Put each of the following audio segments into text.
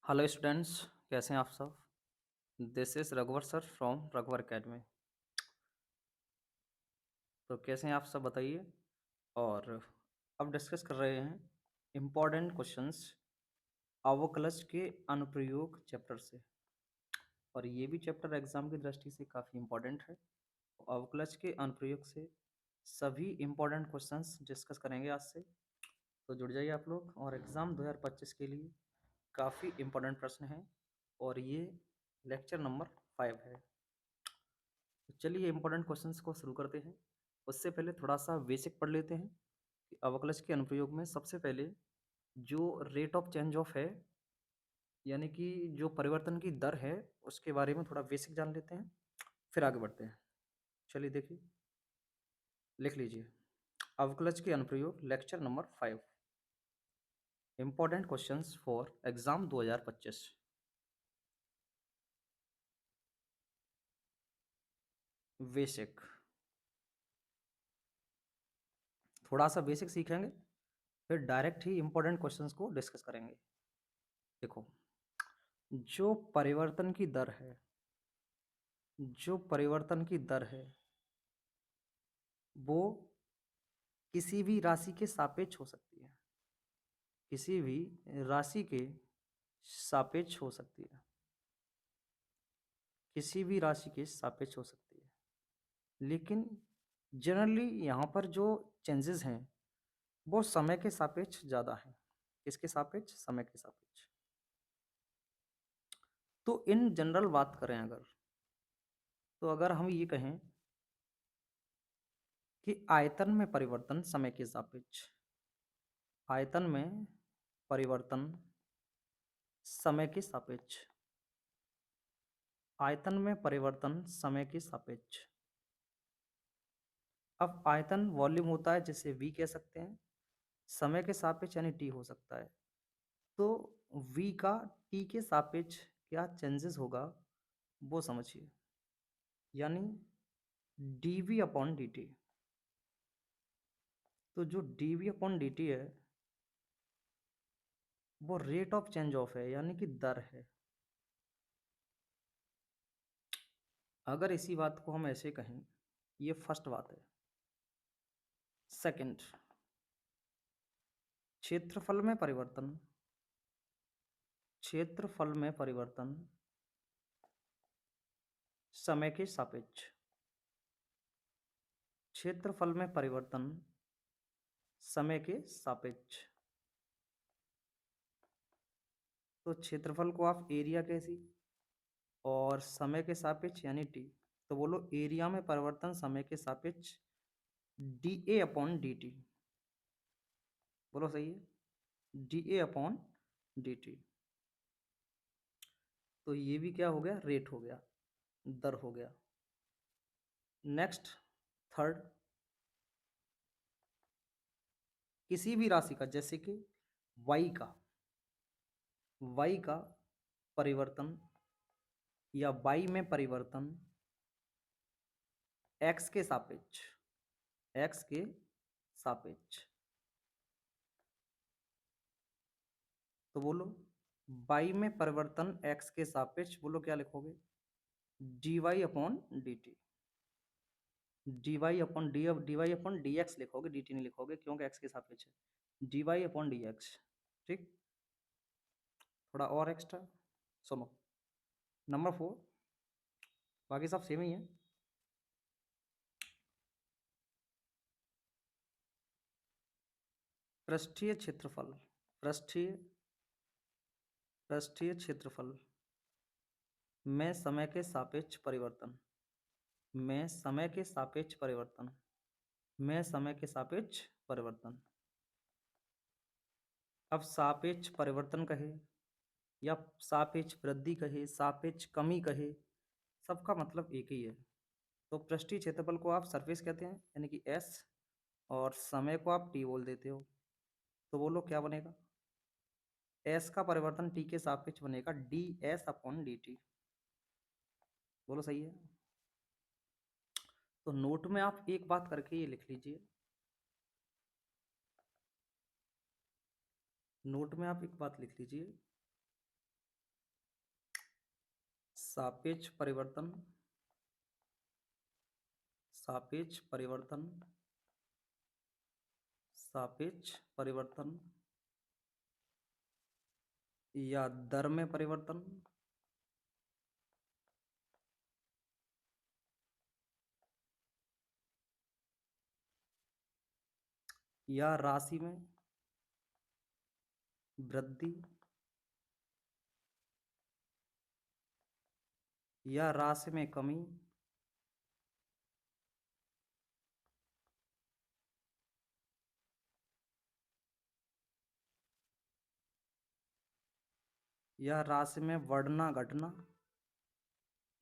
Hello students, कैसे हैं आप सब। This is Raghubar sir from Raghubar academy. तो कैसे हैं आप सब बताइए। और अब डिस्कस कर रहे हैं इम्पोर्टेंट क्वेश्चंस अवकलज के अनुप्रयोग चैप्टर से। और ये भी चैप्टर एग्जाम की दृष्टि से काफ़ी इम्पोर्टेंट है। अवकलज के अनुप्रयोग से सभी इम्पोर्टेंट क्वेश्चंस डिस्कस करेंगे आज से। तो जुड़ जाइए आप लोग। और एग्ज़ाम 2025 के लिए काफ़ी इम्पोर्टेंट प्रश्न हैं और ये लेक्चर नंबर 5 है। तो चलिए इम्पोर्टेंट क्वेश्चंस को शुरू करते हैं। उससे पहले थोड़ा सा बेसिक पढ़ लेते हैं कि अवकलज के अनुप्रयोग में सबसे पहले जो रेट ऑफ चेंज ऑफ है, यानी कि जो परिवर्तन की दर है, उसके बारे में थोड़ा बेसिक जान लेते हैं, फिर आगे बढ़ते हैं। चलिए देखिए, लिख लीजिए अवकलज के अनुप्रयोग lecture number 5, important questions for exam 2025। Basic, थोड़ा सा बेसिक सीखेंगे, फिर डायरेक्ट ही इम्पोर्टेंट क्वेश्चंस को डिस्कस करेंगे। देखो, जो परिवर्तन की दर है, जो परिवर्तन की दर है वो किसी भी राशि के सापेक्ष हो सकती है, किसी भी राशि के सापेक्ष हो सकती है, किसी भी राशि के सापेक्ष हो सकती है। लेकिन जनरली यहाँ पर जो चेंजेस हैं वो समय के सापेक्ष ज़्यादा है। किसके सापेक्ष? समय के सापेक्ष। तो इन जनरल बात करें अगर, तो अगर हम ये कहें कि आयतन में परिवर्तन समय के सापेक्ष, आयतन में परिवर्तन समय के सापेक्ष, आयतन में परिवर्तन समय के सापेक्ष। अब आयतन वॉल्यूम होता है जिसे v कह सकते हैं, समय के सापेक्ष यानी t हो सकता है। तो v का t के सापेक्ष क्या चेंजेस होगा वो समझिए, यानी dv अपॉन dt। तो जो dv अपॉन dt है वो रेट ऑफ चेंज ऑफ है, यानी कि दर है। अगर इसी बात को हम ऐसे कहें, ये फर्स्ट बात है। सेकंड, क्षेत्रफल में परिवर्तन, क्षेत्रफल में परिवर्तन समय के सापेक्ष, क्षेत्रफल में परिवर्तन समय के सापेक्ष। तो क्षेत्रफल को आप एरिया कैसी और समय के सापेक्ष यानी टी, तो बोलो एरिया में परिवर्तन समय के सापेक्ष D A upon D T. बोलो सही है, D A upon D T. तो ये भी क्या हो गया? रेट हो गया, दर हो गया। नेक्स्ट, थर्ड, किसी भी राशि का, जैसे कि वाई का, वाई का परिवर्तन या वाई में परिवर्तन एक्स के सापेक्ष, एक्स के सापेक्ष। तो बोलो वाई में परिवर्तन एक्स के सापेक्ष, बोलो क्या लिखोगे? D Y upon D T, D Y upon D Y upon D X लिखोगे, डी टी नहीं लिखोगे क्योंकि एक्स के सापेक्ष है। D Y upon D X. ठीक, थोड़ा और एक्स्ट्रा सुनो। नंबर 4, बाकी सब सेम ही है। पृष्ठीय क्षेत्रफल, पृष्ठीय पृष्ठीय क्षेत्रफल में समय के सापेक्ष परिवर्तन, में समय के सापेक्ष परिवर्तन, में समय के सापेक्ष परिवर्तन। अब सापेक्ष परिवर्तन कहे या सापेक्ष वृद्धि कहे, सापेक्ष कमी कहे, सबका मतलब एक ही है। तो पृष्ठीय क्षेत्रफल को आप सरफेस कहते हैं यानी कि एस, और समय को आप टी बोल देते हो। तो बोलो क्या बनेगा? एस का परिवर्तन टी के सापेक्ष बनेगा D S upon D T. बोलो सही है। तो नोट में आप एक बात करके ये लिख लीजिए, नोट में आप एक बात लिख लीजिए सापेक्ष परिवर्तन, सापेक्ष परिवर्तन, सापेक्ष परिवर्तन या दर में परिवर्तन, या राशि में वृद्धि, या राशि में कमी, या राशि में बढ़ना घटना,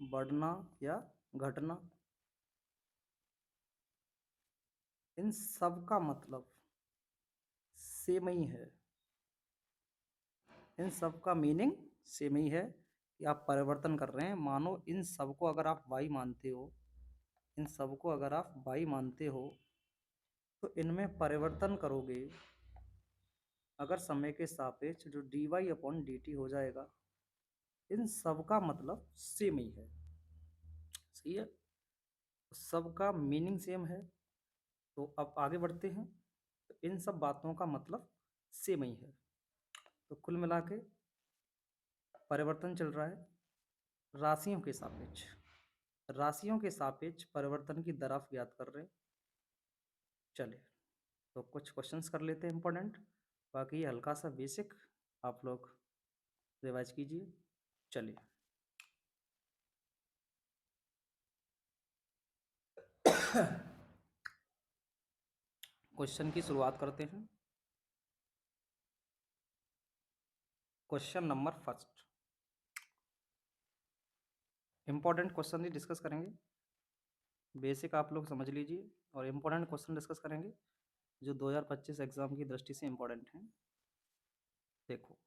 बढ़ना या घटना, इन सब का मतलब सेम ही है। इन सब का मीनिंग सेम ही है कि आप परिवर्तन कर रहे हैं। मानो इन सब को अगर आप y मानते हो, इन सब को अगर आप y मानते हो, तो इनमें परिवर्तन करोगे अगर समय के सापेक्ष, जो dy/dt हो जाएगा। इन सब का मतलब सेम ही है, सही है, सबका मीनिंग सेम है। तो अब आगे बढ़ते हैं। तो इन सब बातों का मतलब सेम ही है। तो कुल मिला के परिवर्तन चल रहा है राशियों के सापेक्ष, राशियों के सापेक्ष परिवर्तन की दर आप ज्ञात कर रहे हैं। चले तो कुछ क्वेश्चंस कर लेते हैं इंपॉर्टेंट, बाकी ये हल्का सा बेसिक आप लोग रिवाइज कीजिए। चलिए क्वेश्चन की शुरुआत करते हैं। Question number first, important question ही डिस्कस करेंगे। बेसिक आप लोग समझ लीजिए और इम्पोर्टेंट क्वेश्चन डिस्कस करेंगे जो 2025 एग्जाम की दृष्टि से इम्पोर्टेंट हैं। देखो,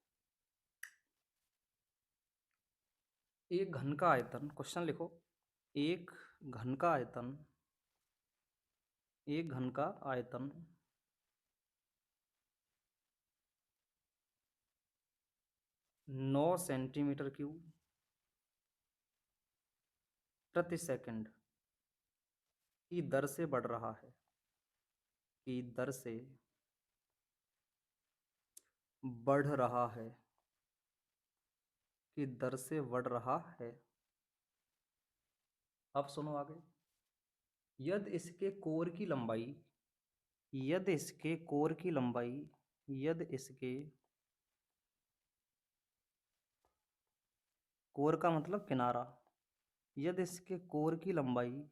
एक घन का आयतन, क्वेश्चन लिखो, एक घन का आयतन, एक घन का आयतन 9 सेंटीमीटर क्यूब प्रति सेकंड की दर से बढ़ रहा है, की दर से बढ़ रहा है, की दर से बढ़ रहा है। अब सुनो आगे, यदि इसके कोर की लंबाई, यदि इसके कोर की लंबाई, यदि इसके कोर का मतलब किनारा, यदि इसके कोर की लंबाई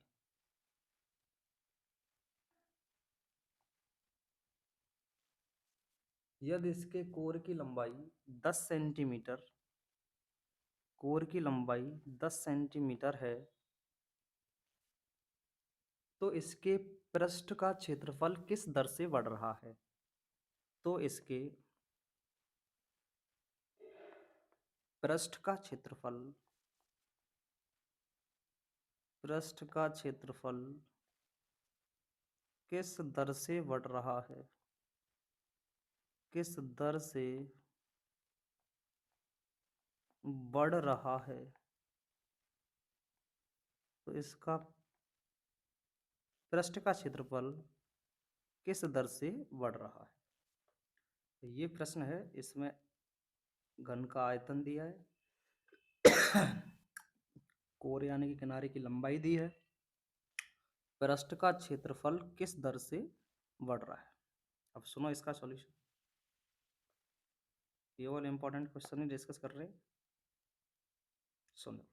यदि इसके कोर की लंबाई 10 सेंटीमीटर, कोर की लंबाई 10 सेंटीमीटर है, तो इसके पृष्ठ का क्षेत्रफल किस दर से बढ़ रहा है। तो इसके पृष्ठ का क्षेत्रफल, पृष्ठ का क्षेत्रफल किस दर से बढ़ रहा है, किस दर से बढ़ रहा है। तो इसका पृष्ठ का क्षेत्रफल किस दर से बढ़ रहा है। तो ये प्रश्न है, इसमें घन का आयतन दिया है, कोर यानी कि किनारे की लंबाई दी है, पृष्ठ का क्षेत्रफल किस दर से बढ़ रहा है। अब सुनो इसका सॉल्यूशन, केवल इंपॉर्टेंट क्वेश्चन ही डिस्कस कर रहे हैं। सुनो,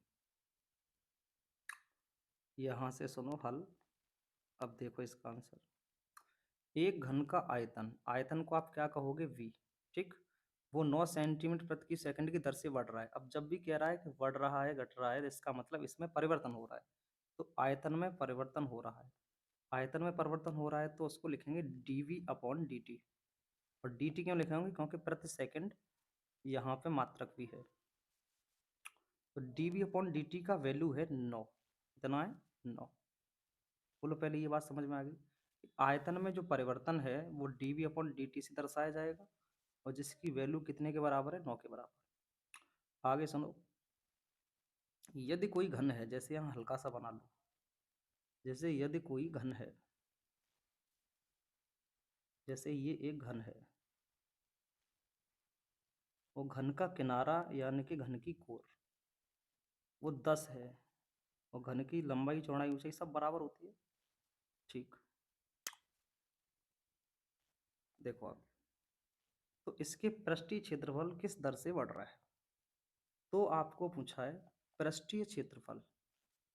यहां से सुनो हल। अब देखो इसका आंसर, एक घन का आयतन, आयतन को आप क्या कहोगे, v, ठीक, वो 9 सेंटीमीटर प्रति सेकंड की दर से बढ़ रहा है। अब जब भी कह रहा है कि बढ़ रहा है, घट रहा है, तो इसका मतलब इसमें परिवर्तन हो रहा है। तो आयतन में परिवर्तन हो रहा है, आयतन में परिवर्तन हो रहा है, तो उसको लिखेंगे dv/dt। और dt क्यों लिखेंगे, क्योंकि प्रति सेकंड यहाँ पे मात्रक भी है। तो dv/dt का वैल्यू है 9, कितना है, 9। बोलो पहले ये बात समझ में आ गई, आयतन में जो परिवर्तन है वो dv/dt से दर्शाया जाएगा, और जिसकी वैल्यू कितने के बराबर है, 9 के बराबर। आगे सुनो, यदि कोई घन है, जैसे यहाँ हल्का सा बना लो, जैसे यदि कोई घन है, जैसे ये एक घन है, वो घन का किनारा यानी कि घन की कोर वो 10 है, और घन की लंबाई चौड़ाई ऊंचाई सब बराबर होती है। ठीक, देखो आप, तो इसके पृष्ठीय क्षेत्रफल किस दर से बढ़ रहा है? तो आपको पूछा है पृष्ठीय क्षेत्रफल।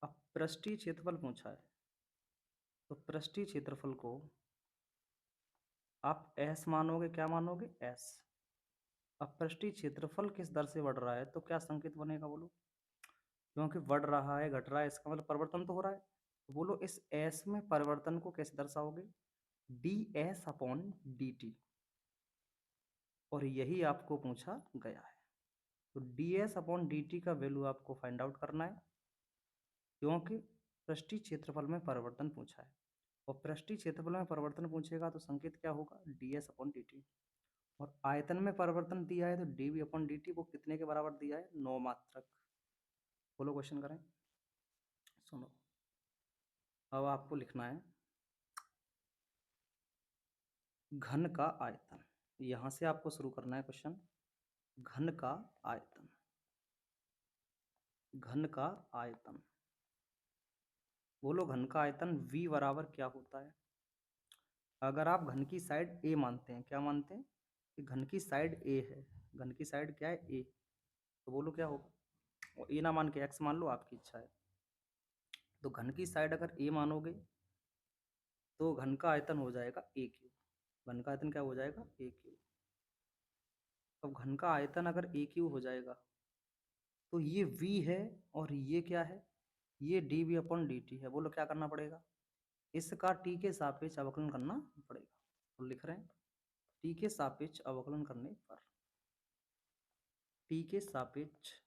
अब पृष्ठीय क्षेत्रफल पूछा है, तो पृष्ठीय क्षेत्रफल को आप एस मानोगे, क्या मानोगे? एस। अब पृष्ठीय क्षेत्रफल किस दर से बढ़ रहा है, तो क्या संकेत बनेगा बोलो? क्योंकि बढ़ रहा है, घट रहा है, इसका मतलब परिवर्तन तो हो रहा है। तो बोलो इस एस में परिवर्तन को कैसे दर्शाओगे? D S upon D T, और यही आपको पूछा गया है। तो D S upon D T का वैल्यू आपको फाइंड आउट करना है, क्योंकि पृष्ठीय क्षेत्रफल में परिवर्तन पूछा है, और पृष्ठीय क्षेत्रफल में परिवर्तन पूछेगा तो संकेत क्या होगा? D S upon D T. और आयतन में परिवर्तन दिया है, तो D V upon D T वो कितने के बराबर दिया है? 9 मात्रक। बोलो क्वेश्चन करें, सुनो। अब आपको लिखना है घन का आयतन। यहां से आपको शुरू करना है क्वेश्चन। घन का आयतन, घन का आयतन। बोलो घन का आयतन V बराबर क्या होता है? अगर आप घन की साइड A मानते हैं, क्या मानते हैं? कि घन की साइड A है, घन की साइड क्या है? A। तो बोलो क्या होगा? और A ना मान के X मान लो, आपकी इच्छा है। तो घन की साइड अगर A मानोगे तो घन का आयतन हो जाएगा A क्यूब। घन का आयतन क्या हो जाएगा? A cube. अब घन का आयतन अगर A क्यूब हो जाएगा, तो ये V है, और ये क्या है? ये D V upon D T है। बोलो क्या करना पड़ेगा? इसका टी के सापेक्ष अवकलन करना पड़ेगा। तो लिख रहे हैं टी के सापेक्ष अवकलन करने पर, टी के सापेक्ष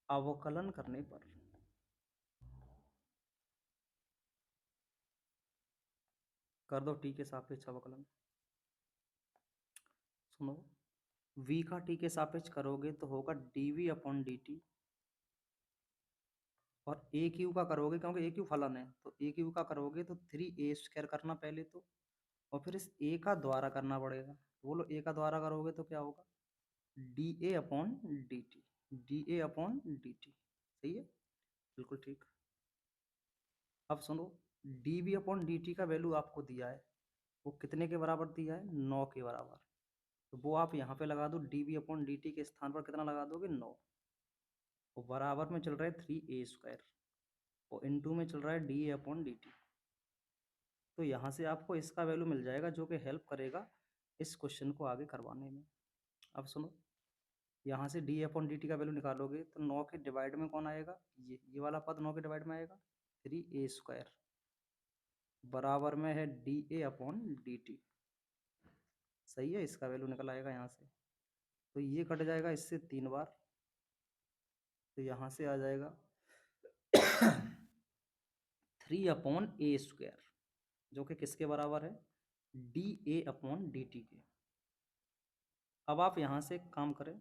अवकलन करने पर कर दो टी के सापेक्ष अवकलन। सुनो, v का टी के सापेक्ष करोगे तो होगा D V upon D T, और ए क्यू का करोगे, क्योंकि ए क्यू फलन है, तो ए क्यू का करोगे तो 3a² करना पहले तो, और फिर इस ए का द्वारा करना पड़ेगा। तो बोलो ए का द्वारा करोगे तो क्या होगा? D A upon D T, D A upon D T. सही है, बिल्कुल ठीक। अब सुनो, D V upon D T का वैल्यू आपको दिया है, वो कितने के बराबर दिया है? 9 के बराबर। तो वो आप यहाँ पे लगा दो, D V upon D T के स्थान पर कितना लगा दोगे? 9। वो बराबर में चल रहा है 3a², और इनटू में चल रहा है D A upon D T. तो यहाँ से आपको इसका वैल्यू मिल जाएगा, जो कि हेल्प करेगा इस क्वेश्चन को आगे करवाने में। अब सुनो, यहाँ से डी अपॉन डी टी का वैल्यू निकालोगे तो 9 के डिवाइड में कौन आएगा? ये वाला पद 9 के डिवाइड में आएगा, 3a² बराबर में है D A upon D T. सही है, इसका वैल्यू निकल आएगा यहाँ से। तो ये कट जाएगा इससे 3 बार, तो यहाँ से आ जाएगा 3/a², जो कि किसके बराबर है? D A upon D T के। अब आप यहाँ से एक काम करें,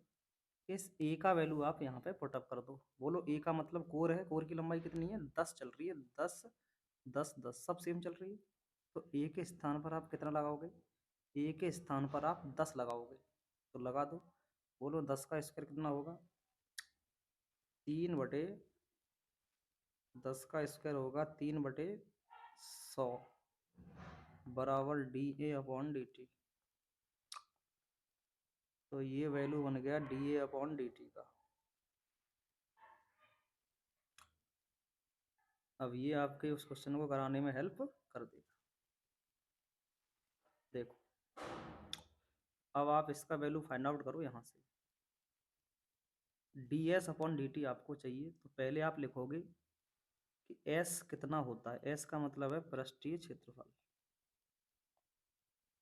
इस a का वैल्यू आप यहाँ पे पुटअप कर दो। बोलो a का मतलब कोर है, कोर की लंबाई कितनी है? 10 चल रही है, 10 10 10 सब सेम चल रही है। तो a के स्थान पर आप कितना लगाओगे? a के स्थान पर आप 10 लगाओगे, तो लगा दो। बोलो 10 का स्क्वायर कितना होगा? 3/10 का स्क्वायर होगा 3/100 बराबर D A upon D T. तो ये वैल्यू बन गया D A upon D T का। अब ये आपके उस क्वेश्चन को कराने में हेल्प कर देगा। देखो, अब आप इसका वैल्यू फाइंड आउट करो। यहाँ से D S upon D T आपको चाहिए, तो पहले आप लिखोगे कि एस कितना होता है। एस का मतलब है पृष्ठीय क्षेत्रफल।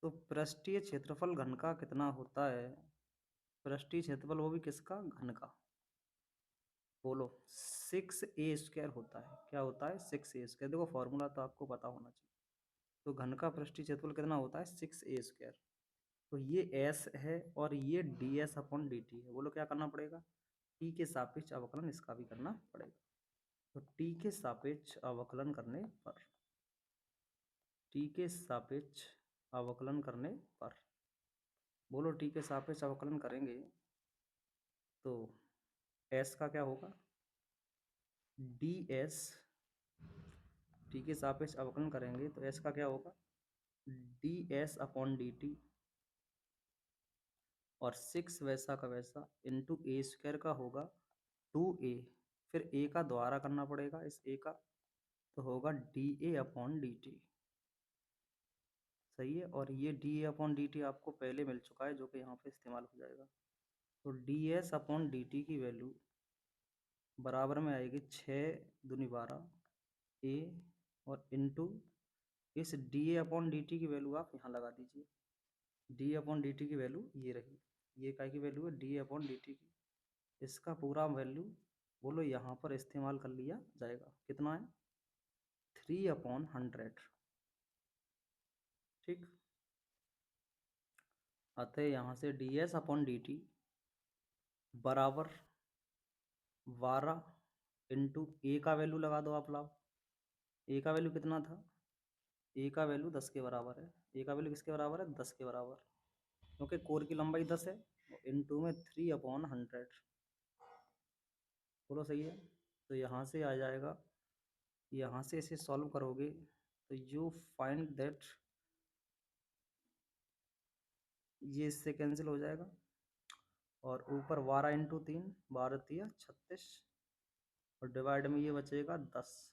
तो पृष्ठीय क्षेत्रफल घन का कितना होता है? पृष्ठीय क्षेत्रफल वो भी किसका? घन का। बोलो 6a² होता है। क्या होता है? 6a²। देखो फॉर्मूला तो आपको पता होना चाहिए। तो घन का पृष्ठीय क्षेत्रफल कितना होता है? 6a²। तो ये s है और ये ds अपॉन dt है। बोलो क्या करना पड़ेगा? टी के सापेक्ष अवकलन इसका भी करना पड़ेगा। तो टी के सापेक्ष अवकलन करने पर, टी के सापेक्ष अवकलन करने पर, बोलो टी के सापेक्ष अवकलन करेंगे तो एस का क्या होगा, डी एस, टी के सापेक्ष अवकलन करेंगे तो एस का क्या होगा, D S upon D T, और 6 वैसा का वैसा इंटू ए स्क्वायर का होगा 2a, फिर a का द्वारा करना पड़ेगा इस a का, तो होगा D A upon D T. सही है, और ये D A upon D T आपको पहले मिल चुका है जो कि यहाँ पे इस्तेमाल हो जाएगा। तो D S upon D T की वैल्यू बराबर में आएगी 6×12 ए, और इंटू इस D A upon D T की वैल्यू आप यहाँ लगा दीजिए। D A upon D T की वैल्यू ये रही, ये काय की वैल्यू है, D A upon D T की, इसका पूरा वैल्यू बोलो यहाँ पर इस्तेमाल कर लिया जाएगा। कितना है, 3/100। ठीक, अतः यहाँ से D S upon D T बराबर 12 इंटू ए का वैल्यू लगा दो आप लोग। ए का वैल्यू कितना था, ए का वैल्यू 10 के बराबर है। ए का वैल्यू किसके बराबर है, 10 के बराबर, क्योंकि कोर की लंबाई 10 है। इंटू में 3/100, बोलो सही है। तो यहाँ से आ जाएगा, यहाँ से इसे सॉल्व करोगे तो यू फाइंड दैट, ये इससे कैंसिल हो जाएगा, और ऊपर 12 इंटू 3, 12×3 36, और डिवाइड में ये बचेगा 10,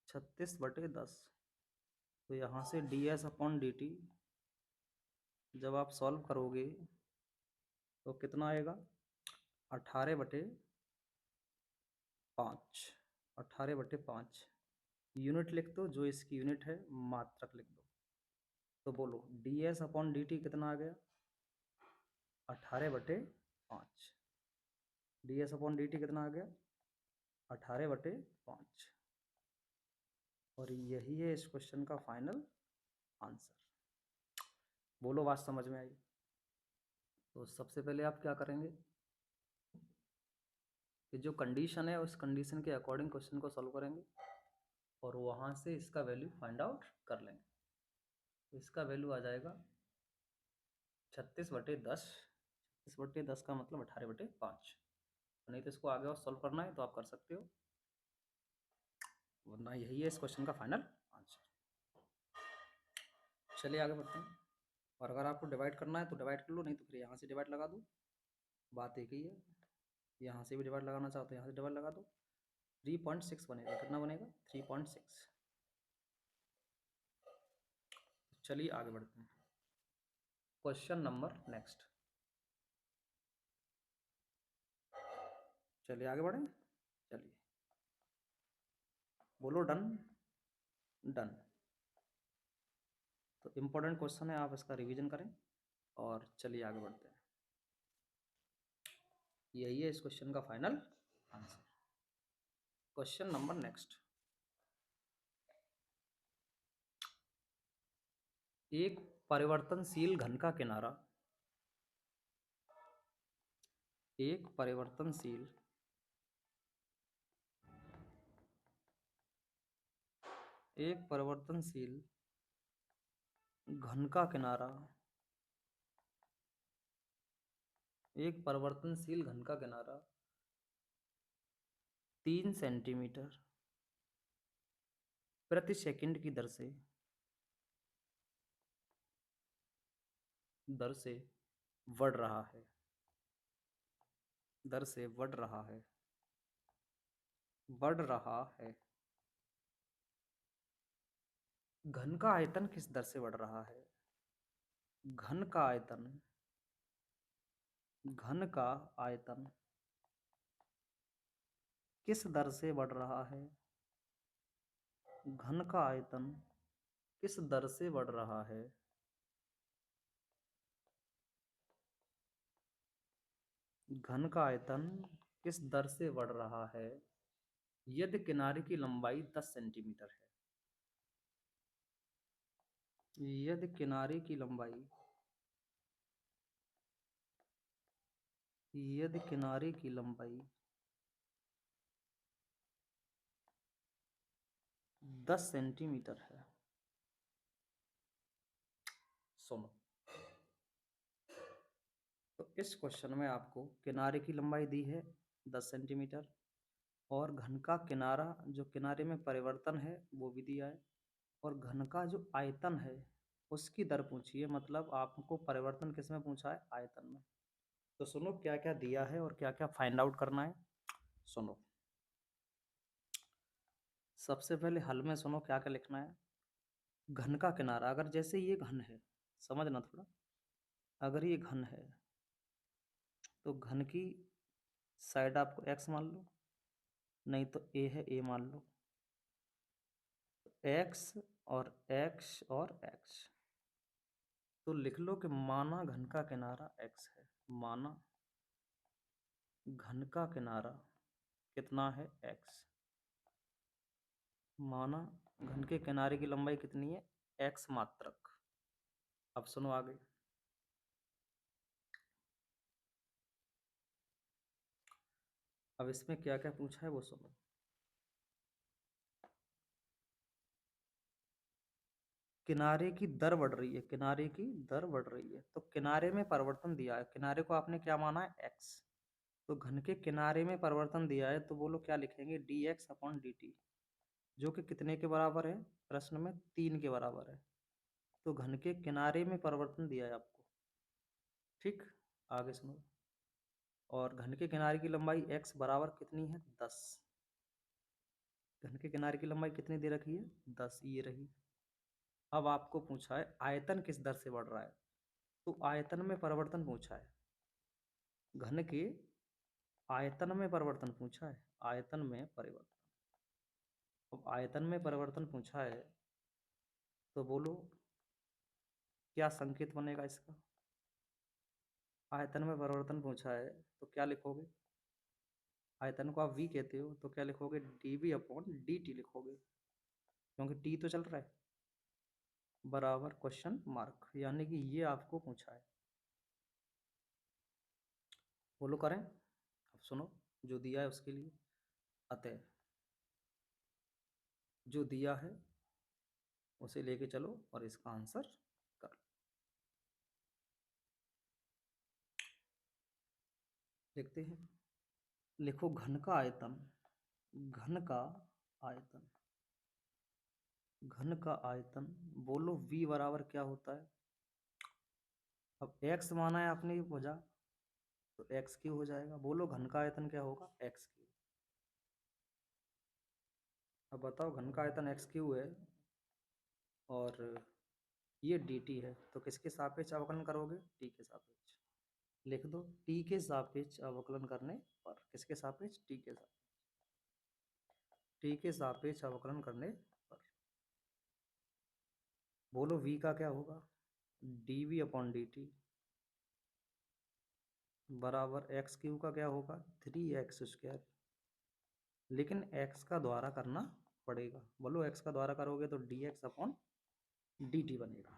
36/10। तो यहाँ से D S upon D T जब आप सॉल्व करोगे तो कितना आएगा, 18/5, 18/5। यूनिट लिख दो, जो इसकी यूनिट है मात्रक लिख दो। तो बोलो D S upon D T कितना आ गया, 18/5। D S upon D T कितना आ गया, 18/5। और यही है इस क्वेश्चन का फाइनल आंसर। बोलो बात समझ में आई। तो सबसे पहले आप क्या करेंगे कि जो कंडीशन है उस कंडीशन के अकॉर्डिंग क्वेश्चन को सॉल्व करेंगे, और वहाँ से इसका वैल्यू फाइंड आउट कर लेंगे। तो इसका वैल्यू आ जाएगा 36/10। 36/10 का मतलब 18/5। नहीं तो इसको आगे और सॉल्व करना है तो आप कर सकते हो, वरना यही है इस क्वेश्चन का फाइनल आंसर। चलिए आगे बढ़ते हैं। और अगर आपको डिवाइड करना है तो डिवाइड कर लो, नहीं तो फिर यहाँ से डिवाइड लगा दो, बात एक ही है। यहाँ से भी डिवाइड लगाना चाहो तो यहाँ से डिवाइड लगा दो। 3.6 बनेगा, कितना बनेगा, 3.6। चलिए आगे बढ़ते हैं। क्वेश्चन नंबर नेक्स्ट, चलिए आगे बढ़ें। चलिए बोलो डन। डन। तो इम्पोर्टेंट क्वेश्चन है, आप इसका रिवीजन करें और चलिए आगे बढ़ते हैं। यही है इस क्वेश्चन का final answer. Question number next, एक परिवर्तनशील घन का किनारा, एक परिवर्तनशील घन का किनारा, एक परिवर्तनशील घन का किनारा 3 सेंटीमीटर प्रति सेकंड की दर से बढ़ रहा है, दर से बढ़ रहा है, बढ़ रहा है। घन का आयतन किस दर से बढ़ रहा है, घन का आयतन, घन का आयतन किस दर से बढ़ रहा है, घन का आयतन किस दर से बढ़ रहा है। घन का आयतन किस दर से बढ़ रहा है यदि किनारे की लंबाई 10 सेंटीमीटर है, यदि किनारे की लंबाई यदि किनारे की लंबाई 10 सेंटीमीटर है, सुनो, तो इस क्वेश्चन में आपको किनारे की लंबाई दी है 10 सेंटीमीटर और घन का किनारा जो किनारे में परिवर्तन है वो भी दिया है, और घन का जो आयतन है उसकी दर पूछी है, मतलब आपको परिवर्तन किस में पूछा है, आयतन में। तो सुनो क्या क्या दिया है और क्या क्या फाइंड आउट करना है। सुनो, सबसे पहले हल में सुनो क्या क्या लिखना है। घन का किनारा, अगर जैसे ये घन है, समझना थोड़ा, अगर ये घन है तो घन की साइड आपको x मान लो, नहीं तो a है a मान लो, x और x और x। तो लिख लो कि माना घन का किनारा x है, माना घन का किनारा कितना है x, माना घन के किनारे की लंबाई कितनी है, x मात्रक। अब सुनो आगे, अब इसमें क्या क्या पूछा है वो सुनो। किनारे की दर बढ़ रही है, किनारे की दर बढ़ रही है, तो किनारे में परिवर्तन दिया है, किनारे को आपने क्या माना है, x। तो घन के किनारे में परिवर्तन दिया है तो बोलो क्या लिखेंगे, dx अपॉन dt, जो कि कितने के बराबर है, प्रश्न में 3 के बराबर है। तो घन के किनारे में परिवर्तन दिया है आपको, ठीक। आगे सुनो, और घन के किनारे की लंबाई x बराबर कितनी है, 10। घन के किनारे की लंबाई कितनी दे रखी है, 10, ये रही। अब आपको पूछा है आयतन किस दर से बढ़ रहा है, तो आयतन में परिवर्तन पूछा है, घन के आयतन में परिवर्तन पूछा है, आयतन में परिवर्तन। अब आयतन में परिवर्तन पूछा है तो बोलो क्या संकेत बनेगा इसका। आयतन में परिवर्तन पूछा है तो क्या लिखोगे, आयतन को आप v कहते हो तो क्या लिखोगे, dv अपॉन dt लिखोगे, क्योंकि t तो चल रहा है, बराबर क्वेश्चन मार्क, यानी कि ये आपको पूछा है। बोलो करें। अब सुनो, जो दिया है उसके लिए, अतः जो दिया है उसे लेके चलो और इसका आंसर कर लो। देखते हैं, लिखो घन का आयतन, घन का आयतन, घन का आयतन, बोलो v बराबर क्या होता है। अब x माना है आपने भुजा, तो एक्स क्यू हो जाएगा, बोलो घन का आयतन क्या होगा, एक्स क्यू। अब बताओ घन का आयतन एक्स क्यू है और ये डी टी है, तो किसके सापेक्ष अवकलन करोगे, टी के सापेक्ष। लिख दो टी के सापेक्ष अवकलन करने पर, किसके सापेक्ष, टी के सापेक्ष, टी के सापेक्ष अवकलन करने पर बोलो v का क्या होगा, D V upon D T बराबर एक्स क्यू का क्या होगा, 3x²। लेकिन x का द्वारा करना पड़ेगा, बोलो x का द्वारा करोगे तो dx अपॉन dt बनेगा।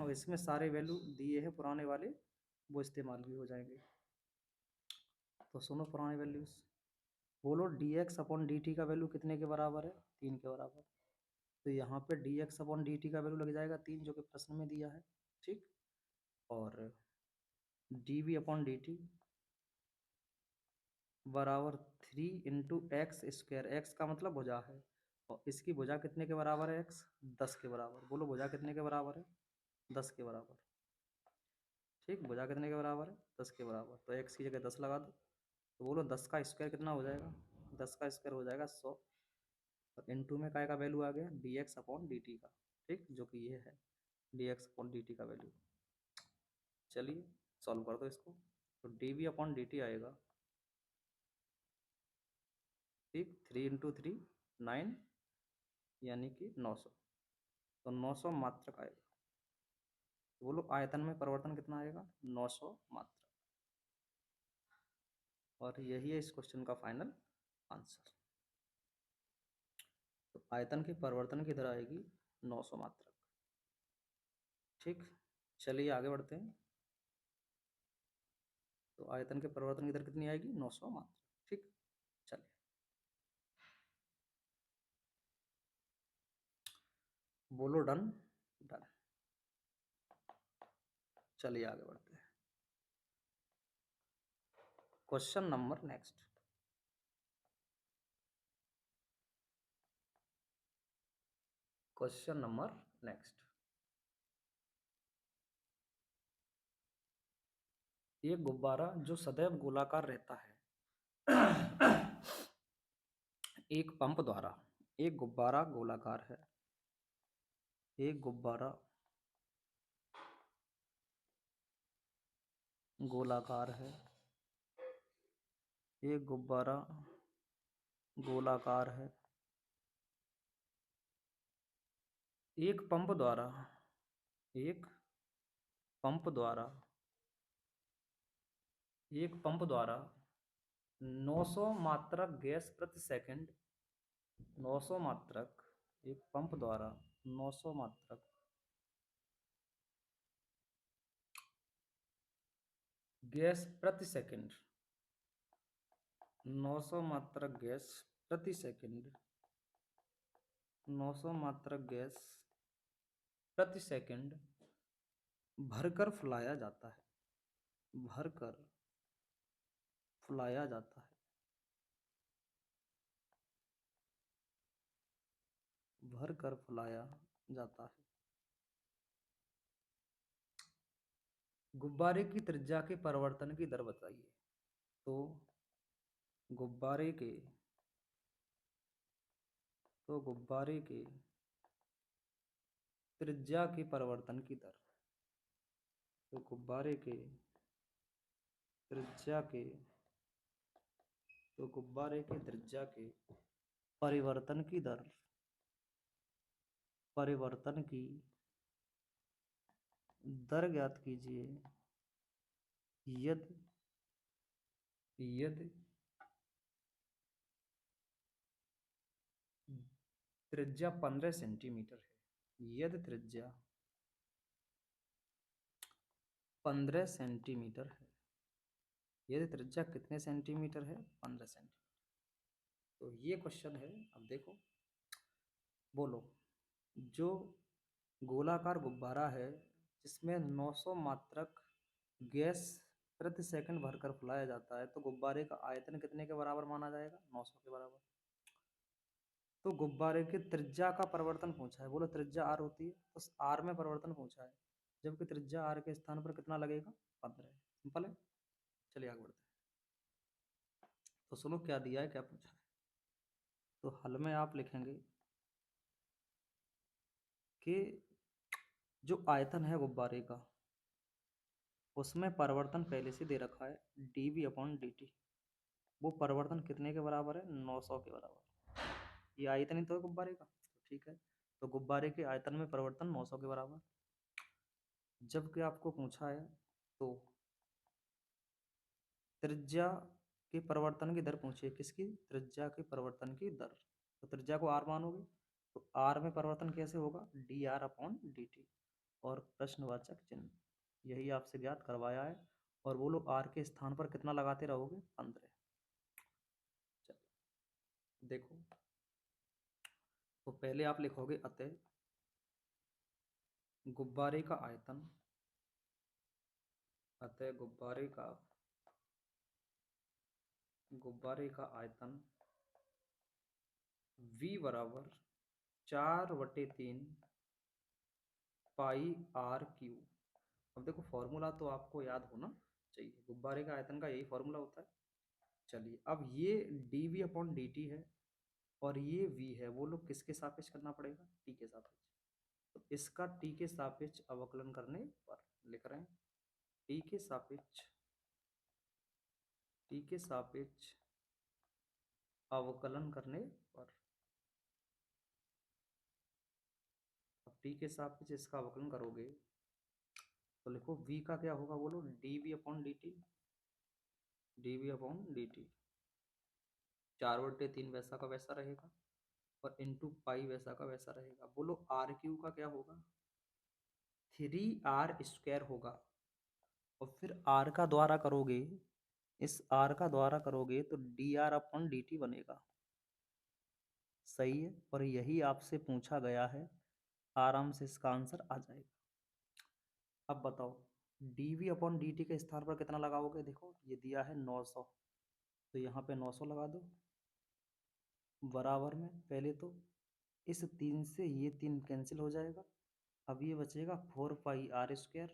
और इसमें सारे वैल्यू दिए हैं पुराने वाले, वो इस्तेमाल भी हो जाएंगे। तो सुनो पुराने वैल्यूज, बोलो dx अपॉन dt का वैल्यू कितने के बराबर है, 3 के बराबर। तो यहाँ पे dx अपॉन dt का वैल्यू लग जाएगा 3, जो कि प्रश्न में दिया है, ठीक। और dv अपॉन dt बराबर 3 × x², x का मतलब भुजा है, और इसकी भुजा कितने के बराबर है, x 10 के बराबर। बोलो भुजा कितने के बराबर है, 10 के बराबर, ठीक। भुजा कितने के बराबर है, 10 के बराबर, तो x की जगह 10 लगा दो। तो बोलो 10 का स्क्वायर कितना हो जाएगा, 10 का स्क्वायर हो जाएगा 100, और इनटू में काय का वैल्यू आ गया, dx अपॉन dt का, ठीक, जो कि ये है dx अपॉन dt का वैल्यू। चलिए सॉल्व कर दो इसको, तो dv अपॉन dt आएगा, ठीक, 3 × 3 9, यानी कि 900, तो 900 मात्रक आएगा। तो बोलो आयतन में परिवर्तन कितना आएगा, 900 मात्रक। और यही है इस क्वेश्चन का फाइनल आंसर। तो आयतन के परिवर्तन की दर आएगी 900 मात्रक, ठीक। चलिए आगे बढ़ते हैं। तो आयतन के परिवर्तन की दर कितनी आएगी? 900 मात्रा। ठीक, चलिए बोलो डन। डन, चलिए आगे बढ़ते हैं। Question number next. Question number next. एक गुब्बारा जो सदैव गोलाकार रहता है एक पंप द्वारा, एक गुब्बारा गोलाकार है, एक गुब्बारा गोलाकार है, एक गुब्बारा गोलाकार है, एक पंप द्वारा, एक पंप द्वारा, एक पंप द्वारा 900 मात्रक गैस प्रति सेकंड, 900 मात्रक, एक पंप द्वारा 900 मात्रक गैस प्रति सेकंड, 900 मात्रक गैस प्रति सेकंड, 900 मात्रक गैस प्रति सेकंड भरकर फुलाया जाता है, भरकर फुलाया जाता है, भरकर फुलाया जाता है। गुब्बारे की त्रिज्या के परिवर्तन की दर बताइए। तो गुब्बारे के गुब्बारे के त्रिज्या के परिवर्तन की दर, तो गुब्बारे के त्रिज्या के तो गुब्बारे के त्रिज्या के परिवर्तन की दर, परिवर्तन की दर ज्ञात कीजिए यदि यदि त्रिज्या 15 सेंटीमीटर है, यदि त्रिज्या 15 सेंटीमीटर है, यदि त्रिज्या कितने सेंटीमीटर है? 15 सेंटीमीटर। तो ये क्वेश्चन है। अब देखो, बोलो जो गोलाकार गुब्बारा है जिसमें 900 मात्रक गैस प्रति सेकंड भरकर फुलाया जाता है, तो गुब्बारे का आयतन कितने के बराबर माना जाएगा? 900 के बराबर। तो गुब्बारे की त्रिज्या का परिवर्तन पूछा है, बोलो त्रिज्या आर होती है तो आर में परिवर्तन पूछा है, जबकि त्रिज्या आर के स्थान पर कितना लगेगा? 15। सिंपल है, चलिए आगे बढ़ते हैं। तो सुनो क्या दिया है, क्या पूछा है। तो हल में आप लिखेंगे कि जो आयतन है गुब्बारे का उसमें परिवर्तन पहले से दे रखा है dv/dt। वो परिवर्तन कितने के बराबर है? 900 के बराबर। ये आयतन ही तो है गुब्बारे का, तो ठीक है। तो गुब्बारे के आयतन में परिवर्तन 900 के बराबर। जबकि आपको पूछा है तो त्रिज्या के परिवर्तन की दर पूछिए। किसकी? त्रिज्या के परिवर्तन की दर। तो त्रिज्या को आर मानोगे तो आर में परिवर्तन कैसे होगा? dr/dt और प्रश्नवाचक चिन्ह, यही आपसे ज्ञात करवाया है। और बोलो आर के स्थान पर कितना लगाते रहोगे? 15। चलो देखो, तो पहले आप लिखोगे अतः गुब्बारे का आयतन, अतः गुब्बारे का आयतन V बराबर 4/3 पाई आर क्यू। अब देखो फॉर्मूला तो आपको याद होना चाहिए, गुब्बारे का आयतन का यही फॉर्मूला होता है। चलिए अब ये dv/dt है और ये v है, वो लोग किसके सापेक्ष करना पड़ेगा? t के सापेक्ष। तो इसका t के सापेक्ष अवकलन करने पर लिख रहे हैं t के सापेक्ष, t के सापेक्ष अवकलन करने पर। अब t के सापेक्ष इसका अवकलन करोगे तो लिखो v का क्या होगा? बोलो dv/dt, dv/dt 4/3 वैसा का वैसा रहेगा और इंटू पाई वैसा का वैसा रहेगा। बोलो आर क्यू का क्या होगा? 3r² होगा। और फिर r का द्वारा करोगे इस आर का द्वारा करोगे तो D R upon D T बनेगा। सही है, और यही आपसे पूछा गया है, आराम से इसका आंसर आ जाएगा। अब बताओ D V upon D T के स्थान पर कितना लगाओगे? देखो ये दिया है 900, तो यहाँ पे 900 लगा दो, बराबर में पहले तो इस 3 से ये 3 कैंसिल हो जाएगा। अब ये बचेगा 4 पाई r²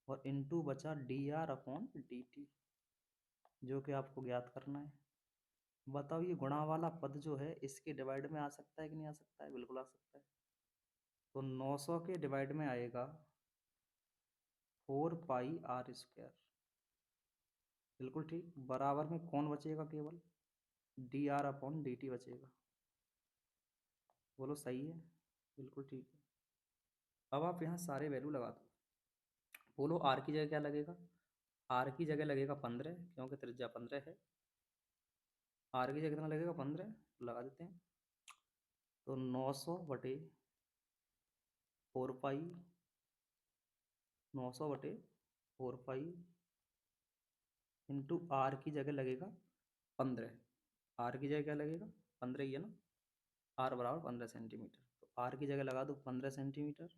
और इनटू बचा D R upon D T, जो कि आपको ज्ञात करना है। बताओ ये गुणा वाला पद जो है इसके डिवाइड में आ सकता है कि नहीं आ सकता है? बिल्कुल आ सकता है। तो 900 के डिवाइड में आएगा 4 पाई r², बिल्कुल ठीक। बराबर में कौन बचेगा? केवल D R upon D T बचेगा। बोलो सही है, बिल्कुल ठीक है। अब आप यहाँ सारे वैल्यू लगा दो। बोलो आर की जगह क्या लगेगा? आर की जगह लगेगा 15, क्योंकि त्रिज्या 15 है। आर की जगह कितना लगेगा? 15 लगा देते हैं। तो 900/4 पाई, 900/4 पाई इंटू आर की जगह लगेगा 15। आर की जगह क्या लगेगा? 15 ही है ना। आर बराबर 15 सेंटीमीटर, तो आर की जगह लगा दो 15 सेंटीमीटर,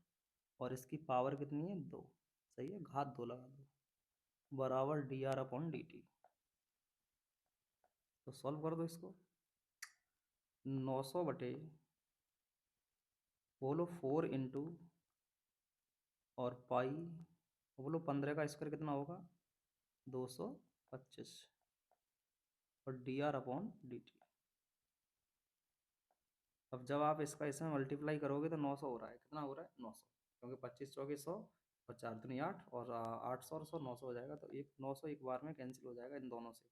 और इसकी पावर कितनी है? 2। सही है, घात 2 लगा दो, बराबर D R upon D T. तो सॉल्व कर दो इसको। 900 बोलो 4 इंटू और पाई, बोलो 15 का स्क्वायर कितना होगा? 225 और D R upon D T. अब जब आप इसका इसमें मल्टीप्लाई करोगे तो 900 हो रहा है। कितना हो रहा है? 900, क्योंकि 25 चौके 100 और 4 दूनी 8 और 800 और 100 900 हो जाएगा। तो एक 900 एक बार में कैंसिल हो जाएगा इन दोनों से।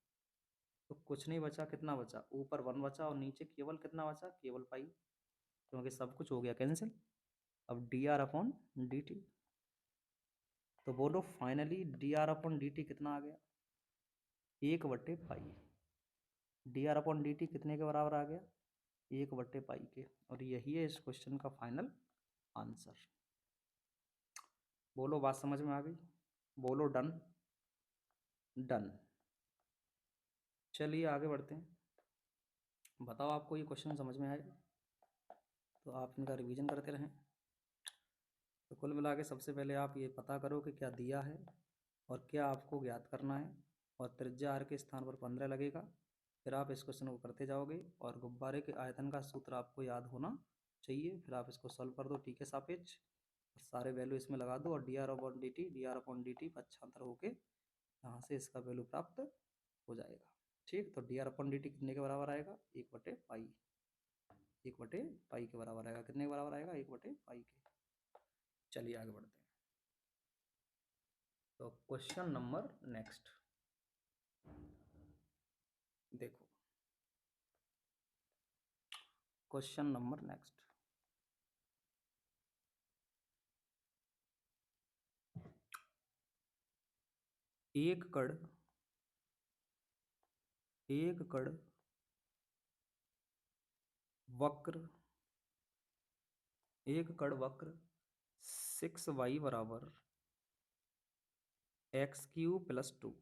तो कुछ नहीं बचा। कितना बचा? ऊपर 1 बचा और नीचे केवल कितना बचा? केवल पाई, क्योंकि सब कुछ हो गया कैंसिल। अब D R upon D T. तो बोलो finally D R upon D T कितना आ गया? One by pi. D R upon D T कितने के बराबर आ गया? 1/पाई के। और यही है इस क्वेश्चन का फाइनल आंसर। बोलो बात समझ में आ गई? बोलो डन। डन। चलिए आगे बढ़ते हैं। बताओ आपको ये क्वेश्चन समझ में आए तो आप इनका रिवीजन करते रहें। तो कुल मिला के सबसे पहले आप ये पता करो कि क्या दिया है और क्या आपको ज्ञात करना है, और त्रिज्या आर के स्थान पर 15 लगेगा। फिर आप इस क्वेश्चन को करते जाओगे और गुब्बारे के आयतन का सूत्र आपको याद होना चाहिए। फिर आप इसको सॉल्व कर दो टी के सापेक्ष, सारे वैल्यू इसमें लगा दो और D R upon D T, D R upon D T पक्षांतर होके यहाँ से इसका वैल्यू प्राप्त हो जाएगा। ठीक, तो D R upon D T कितने के बराबर आएगा? 1/पाई। 1/पाई के बराबर आएगा। कितने के बराबर आएगा? 1/पाई के। चलिए आगे बढ़ते हैं। तो क्वेश्चन नंबर नेक्स्ट देखो। क्वेश्चन नंबर नेक्स्ट, एक कण वक्र, एक कण वक्र 6y बराबर x³ + 2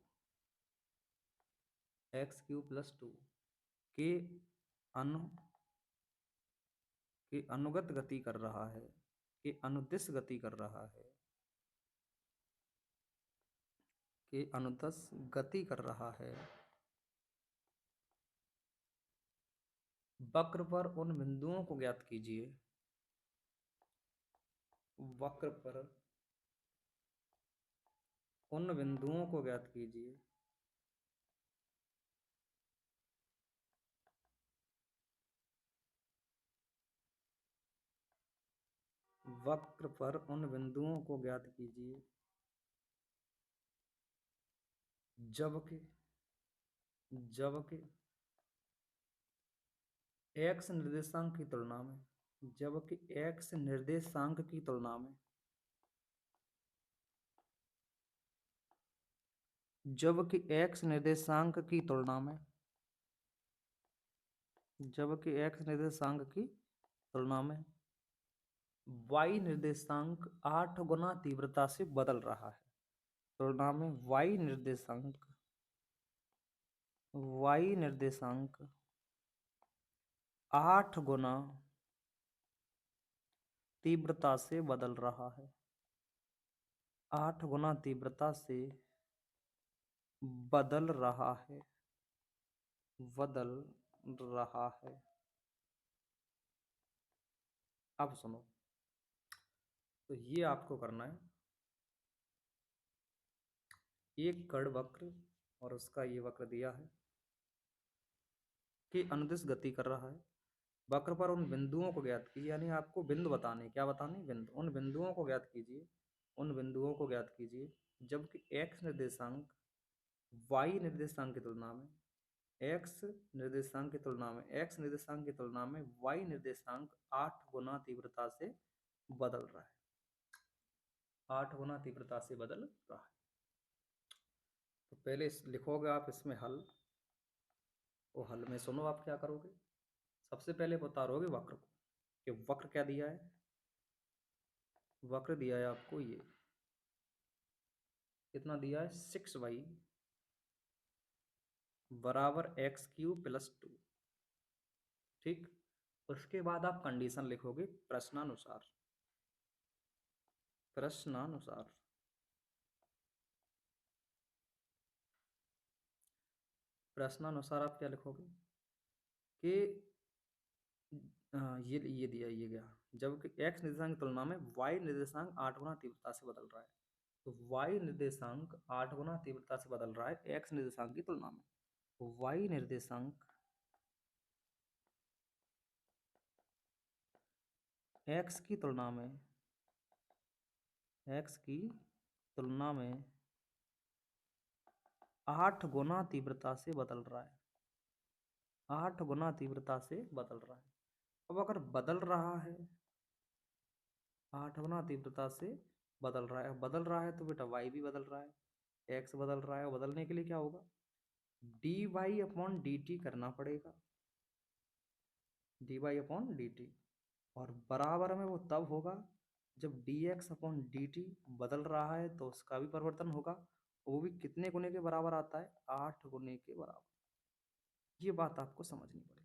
के अनु के अनुगत गति कर रहा है, के अनुदिश गति कर रहा है, के अनुदिश गति कर रहा है। वक्र पर उन बिंदुओं को ज्ञात कीजिए। वक्र पर उन बिंदुओं को ज्ञात कीजिए वक्र पर उन बिंदुओं को ज्ञात कीजिए जबकि जबकि x निर्देशांक की तुलना में, जबकि x निर्देशांक की तुलना में, जबकि x निर्देशांक की तुलना में, जबकि x निर्देशांक की तुलना में y निर्देशांक 8 गुना तीव्रता से बदल रहा है। तुलना में y निर्देशांक y निर्देशांक 8 गुना तीव्रता से बदल रहा है। 8 गुना तीव्रता से बदल रहा है। बदल रहा है। अब सुनो, तो ये आपको करना है, एक गढ़ वक्र और उसका ये वक्र दिया है कि अनुदिश गति कर रहा है। वक्र पर उन बिंदुओं को ज्ञात कीजिए, यानी आपको बिंदु बताने, क्या बताने, बिंदु। उन बिंदुओं को ज्ञात कीजिए, उन बिंदुओं को ज्ञात कीजिए जबकि x निर्देशांक y निर्देशांक की तुलना में, x निर्देशांक की तुलना में, x निर्देशांक की तुलना में y निर्देशांक 8 गुना तीव्रता से बदल रहा है। 8 गुना तीव्रता से बदल रहा है। तो पहले लिखोगे आप इसमें हल, वो हल में सुनो आप क्या करोगे। सबसे पहले उतारोगे वक्र को, कि वक्र क्या दिया है। वक्र दिया है आपको ये, कितना दिया है, 6y बराबर x³ + 2। ठीक, उसके बाद आप कंडीशन लिखोगे प्रश्नानुसार। प्रश्नानुसार प्रश्नानुसार आप क्या लिखोगे कि ये दिया, ये गया, जबकि x निर्देशांक की तुलना में y निर्देशांक 8 गुना तीव्रता से बदल रहा है। तो y निर्देशांक 8 गुना तीव्रता से बदल रहा है x निर्देशांक की तुलना में। तो y निर्देशांक x की तुलना में, x की तुलना में 8 गुना तीव्रता से बदल रहा है। 8 गुना तीव्रता से बदल रहा है। अब अगर बदल रहा है, 8 गुना तीव्रता से बदल रहा है, बदल रहा है तो बेटा y भी बदल रहा है, x बदल रहा है। बदलने के लिए क्या होगा, dy/dt करना पड़ेगा, dy/dt। और बराबर में वो तब होगा जब dx/dt बदल रहा है तो उसका भी परिवर्तन होगा, वो भी कितने गुने के बराबर आता है, 8 गुने के बराबर। ये बात आपको समझनी पड़ेगी,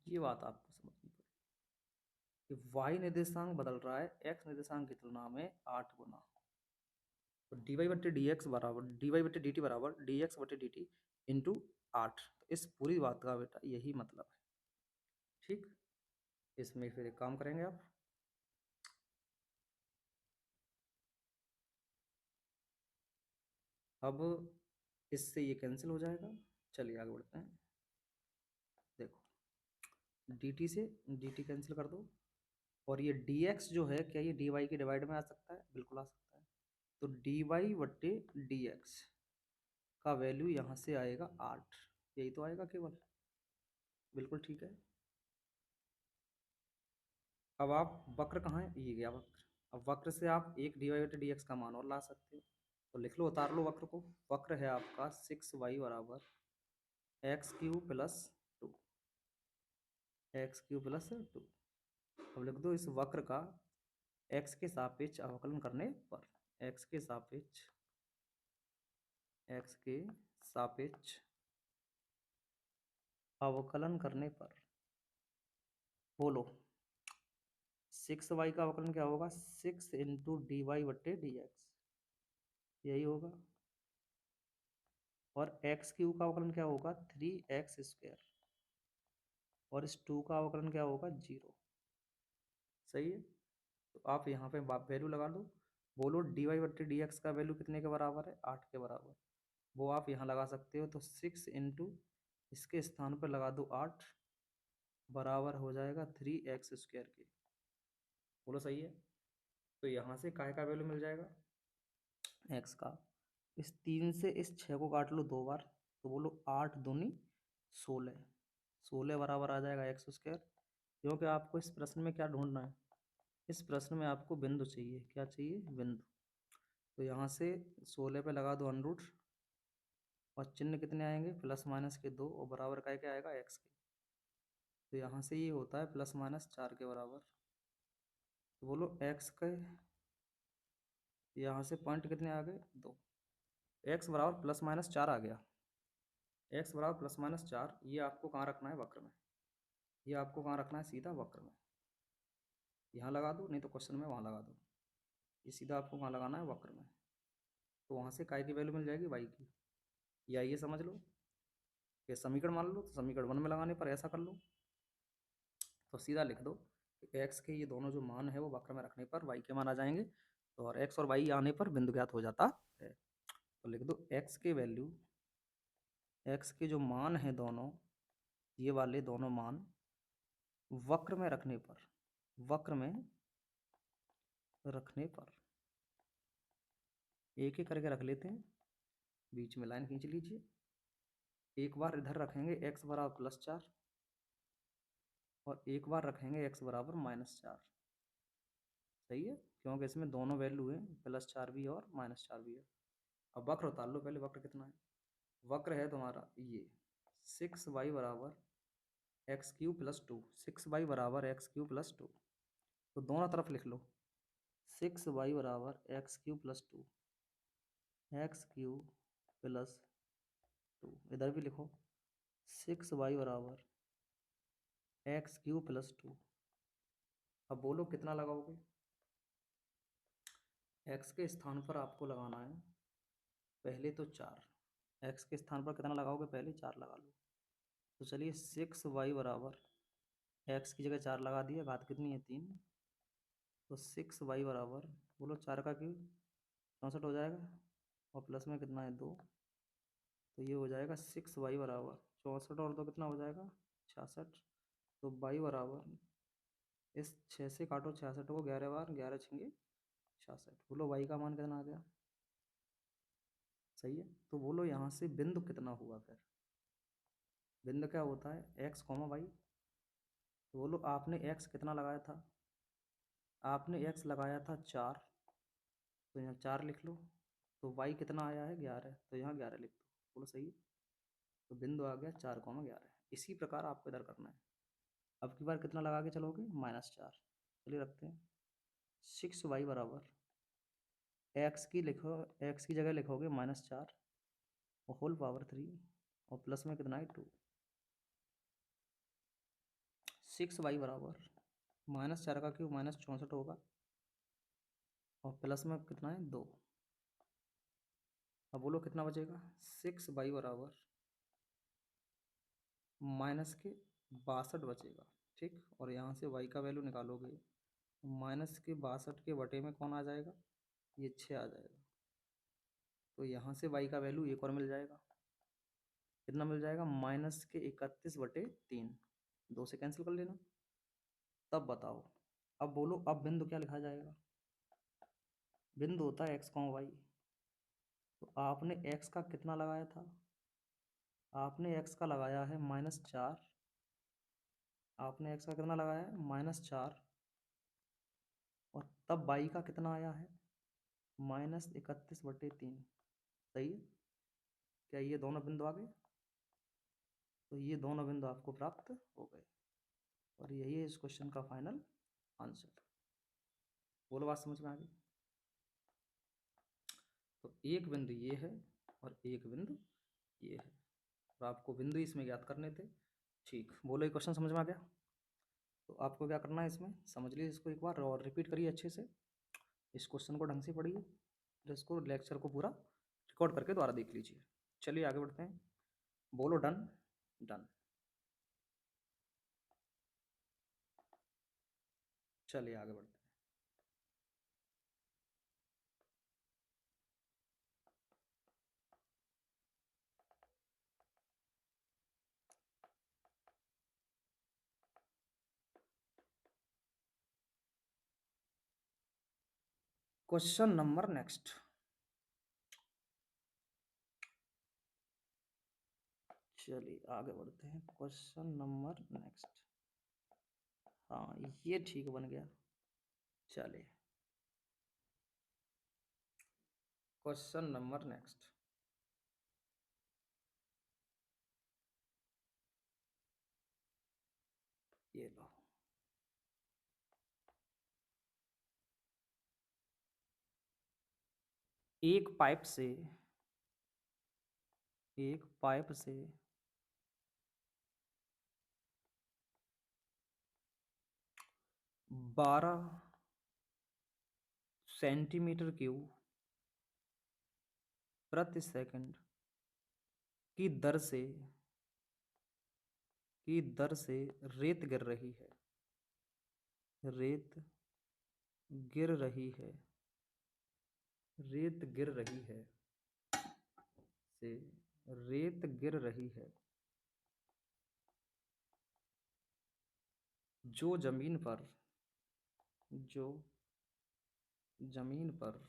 ये बात आपको समझनी पड़ेगी कि y निर्देशांक बदल रहा है x निर्देशांक की तुलना में 8 गुना। तो dy/dx बराबर, dy/dt बराबर dx/dt इंटू 8। तो इस पूरी बात का बेटा यही मतलब है। ठीक, इसमें फिर एक काम करेंगे आप, अब इससे ये कैंसिल हो जाएगा। चलिए आगे बढ़ते हैं। देखो dt से dt कैंसिल कर दो, और ये dx जो है, क्या ये dy के डिवाइड में आ सकता है, बिल्कुल आ सकता है। तो dy/dx का वैल्यू यहाँ से आएगा 8, यही तो आएगा केवल, बिल्कुल ठीक है। अब आप वक्र कहाँ है, ये गया वक्र। अब वक्र से आप एक dy/dx का मान और ला सकते हो, तो लिख लो, उतार लो वक्र को। वक्र है आपका 6y बराबर x³ + 2, x³ + 2। अब लिख दो इस वक्र का x के सापेक्ष अवकलन करने पर, x के सापेक्ष, x के सापेक्ष अवकलन करने पर, बोलो 6y का अवकलन क्या होगा, 6 × dy/dx, यही होगा। और x³ का अवकलन क्या होगा, 3x²। और इस 2 का अवकलन क्या होगा, 0। सही है, तो आप यहाँ पे वैल्यू लगा लो। बोलो dy/dx का वैल्यू कितने के बराबर है, 8 के बराबर। वो आप यहाँ लगा सकते हो, तो 6 × इसके स्थान पर लगा दो 8, बराबर हो जाएगा 3x² के। बोलो सही है। तो यहाँ से काय का वैल्यू मिल जाएगा, x का। इस 3 से इस 6 को काट लो 2 बार, तो बोलो 8 दूनी 16, 16 बराबर आ जाएगा x²। क्योंकि आपको इस प्रश्न में क्या ढूंढना है, इस प्रश्न में आपको बिंदु चाहिए, क्या चाहिए, बिंदु। तो यहाँ से 16 पे लगा दो √ और चिन्ह कितने आएंगे, ± के 2, और बराबर का क्या आएगा, x के। तो यहाँ से ये होता है ±4 के बराबर। तो बोलो x के, यहाँ से पॉइंट कितने आ गए, 2, x बराबर ±4 आ गया। एक्स बराबर प्लस माइनस 4, ये आपको कहाँ रखना है? वक्र में। ये आपको कहाँ रखना है? सीधा वक्र में। यहाँ लगा दो, नहीं तो क्वेश्चन में वहाँ लगा दो। ये सीधा आपको कहाँ लगाना है? वक्र में। तो वहाँ से काय की वैल्यू मिल जाएगी? वाई की। या ये समझ लो, ये समीकरण मान लो, तो समीकरण 1 में लगाने पर ऐसा कर लो। तो सीधा लिख दो कि एक्स के ये दोनों जो मान है वो वक्र में रखने पर वाई के मान आ जाएंगे। तो और एक्स और वाई आने पर बिंदु ज्ञात हो जाता है। तो लिख दो एक्स के वैल्यू, एक्स के जो मान है दोनों, ये वाले दोनों मान वक्र में रखने पर, वक्र में रखने पर एक एक करके रख लेते हैं। बीच में लाइन खींच लीजिए। एक बार इधर रखेंगे एक्स बराबर प्लस 4, और एक बार रखेंगे एक्स बराबर माइनस 4। सही है, क्योंकि इसमें दोनों वैल्यू है, प्लस 4 भी है और माइनस 4 भी है। अब वक्र उतार लो पहले, वक्र कितना है? वक्र है तुम्हारा ये 6y बराबर एक्स क्यू प्लस 2, 6y बराबर एक्स क्यू प्लस 2। तो दोनों तरफ लिख लो, 6y बराबर X Q plus 2, x Q plus 2। इधर भी लिखो 6y बराबर एक्स क्यू प्लस 2। अब बोलो कितना लगाओगे? एक्स के स्थान पर आपको लगाना है पहले तो 4। एक्स के स्थान पर कितना लगाओगे? पहले 4 लगा लो। तो चलिए 6y बराबर एक्स की जगह 4 लगा दिया, घात कितनी है? 3। तो 6y बराबर, बोलो 4 का क्यूब 64 हो जाएगा, और प्लस में कितना है? 2। तो ये हो जाएगा 6y बराबर 64, और 2 कितना हो जाएगा? 66। तो y बराबर, इस 6 से काटो 66 को 11 बार, 11 छिंगे 66। बोलो y का मान कितना आ गया? सही है। तो बोलो यहाँ से बिंदु कितना हुआ फिर? बिंदु क्या होता है? X comma Y. तो बोलो आपने एक्स कितना लगाया था? आपने एक्स लगाया था 4, तो यहाँ 4 लिख लो। तो वाई कितना आया है? 11, तो यहाँ 11 लिख दो। बोलो सही है। तो बिंदु आ गया 4,11। इसी प्रकार आपको इधर करना है। अब की बार कितना लगा के चलोगे? -4। चलिए रखते हैं 6y बराबर एक्स की लिखो, एक्स की जगह लिखोगे -4 और होल पावर 3, और प्लस में कितना है? 2। 6y बराबर -4 का क्यूब -64 होगा, और प्लस में कितना है? 2। अब बोलो कितना बचेगा? 6y बराबर माइनस के 62 बचेगा। ठीक, और यहाँ से y का वैल्यू निकालोगे, माइनस के 62 के बटे में कौन आ जाएगा? ये 6 आ जाएगा। तो यहाँ से y का वैल्यू एक और मिल जाएगा। कितना मिल जाएगा? -31/3। 2 से कैंसिल कर लेना। तब बताओ, अब बोलो अब बिंदु क्या लिखा जाएगा? बिंदु होता है एक्स कॉमा वाई। तो आपने x का कितना लगाया था? आपने x का लगाया है -4। आपने x का कितना लगाया है? -4। और तब y का कितना आया है? -31/3। सही है। क्या ये दोनों बिंदु आ गए? तो ये दोनों बिंदु आपको प्राप्त हो गए, और यही है इस क्वेश्चन का फाइनल आंसर। बोलो बात समझ में आ गई? तो एक बिंदु ये है और एक बिंदु ये है, और आपको बिंदु इसमें ज्ञात करने थे। ठीक, बोलो ये क्वेश्चन समझ में आ गया? तो आपको क्या करना है, इसमें समझ लीजिए इसको एक बार और रिपीट करिए अच्छे से। इस क्वेश्चन को ढंग से पढ़िए, फिर इसको लेक्चर को पूरा रिकॉर्ड करके दोबारा देख लीजिए। चलिए आगे बढ़ते हैं। बोलो डन। डन। चलिए आगे बढ़ते हैं। Question number next. चलिए आगे बढ़ते हैं। Question number next. हाँ ये ठीक बन गया। चलिए क्वेश्चन नंबर नेक्स्ट। ये लो, एक पाइप से एक पाइप से 12 सेंटीमीटर क्यूब प्रति सेकंड की दर से रेत गिर रही है। रेत गिर रही है। रेत गिर रही है। से रेत गिर रही है जो जमीन पर जो जमीन पर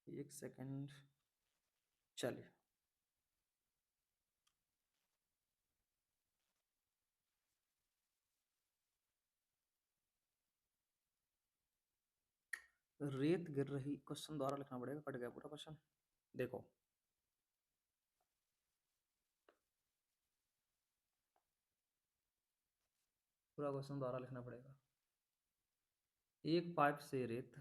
1 सेकंड। चलिए, रेत गिर रही, क्वेश्चन दोबारा लिखना पड़ेगा, कट गया पूरा क्वेश्चन। देखो, पूरा क्वेश्चन दोबारा लिखना पड़ेगा। एक पाइप से रेत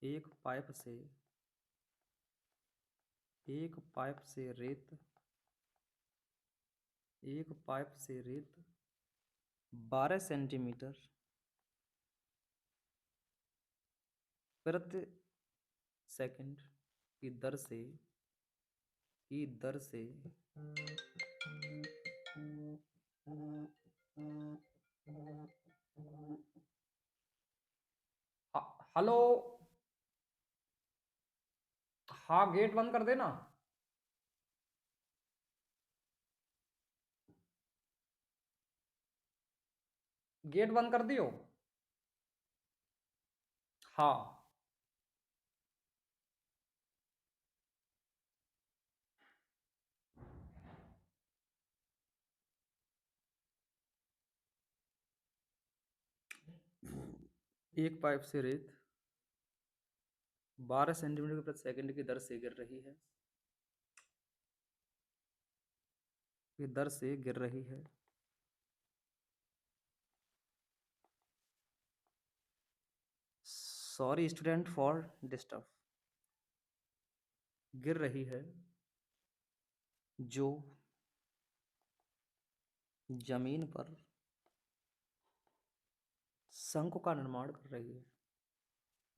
एक पाइप से एक पाइप से रेत एक पाइप से रेत 12 सेंटीमीटर प्रति सेकंड की दर से हेलो। हाँ, गेट बंद कर देना। गेट बंद कर दियो। हाँ, एक पाइप से रेत 12 सेंटीमीटर प्रति सेकंड की दर से गिर रही है। की दर से गिर रही है। Sorry student for disturb. गिर रही है जो जमीन पर शंकु का निर्माण कर रही है।